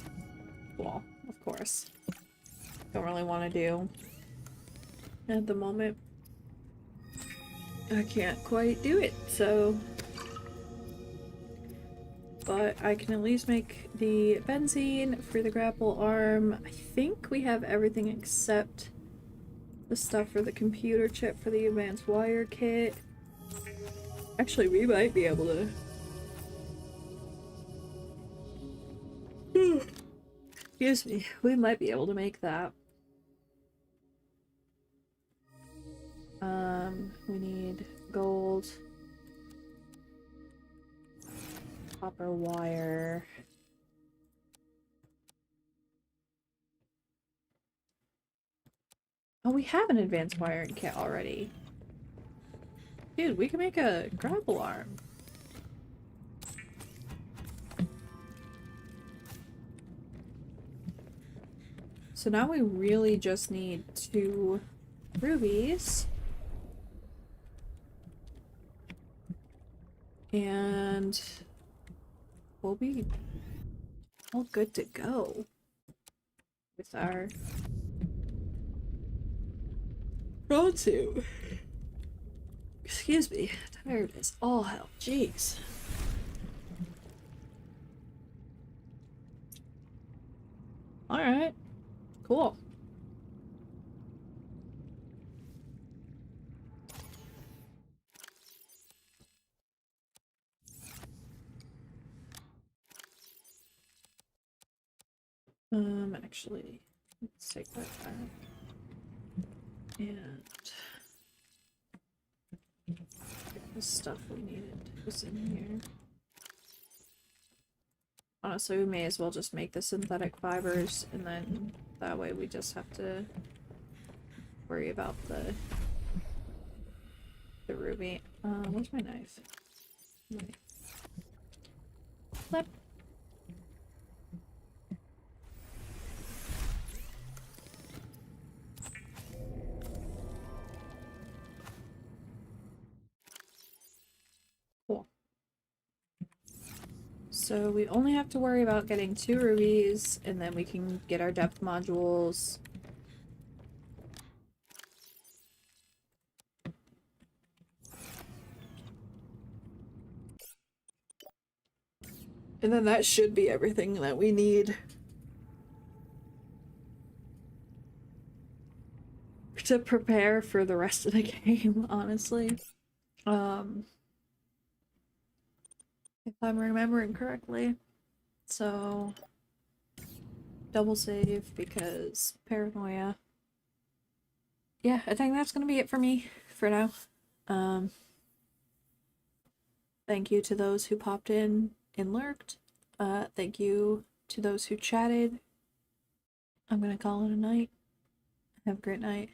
Well, of course. Don't really want to do at the moment. I can't quite do it, so... But I can at least make the benzene for the grapple arm. I think we have everything except the stuff for the computer chip for the advanced wire kit. Actually, we might be able to... Excuse me. We might be able to make that. We need gold. Copper wire. Oh, we have an advanced wiring kit already. Dude, we can make a grapple arm. So now we really just need 2 rubies. And we'll be all good to go with our prawn suit. Excuse me, tired as all hell. Jeez. Alright. Cool. Actually, let's take that back. And the stuff we needed was in here. Honestly, we may as well just make the synthetic fibers, and then that way we just have to worry about the ruby. Where's my knife? Flip. Cool. So we only have to worry about getting 2 rubies, and then we can get our depth modules. And then that should be everything that we need to prepare for the rest of the game, honestly. If I'm remembering correctly. So, double save because paranoia. Yeah, I think that's gonna be it for me for now. Thank you to those who popped in and lurked. Thank you to those who chatted. I'm gonna call it a night. Have a great night.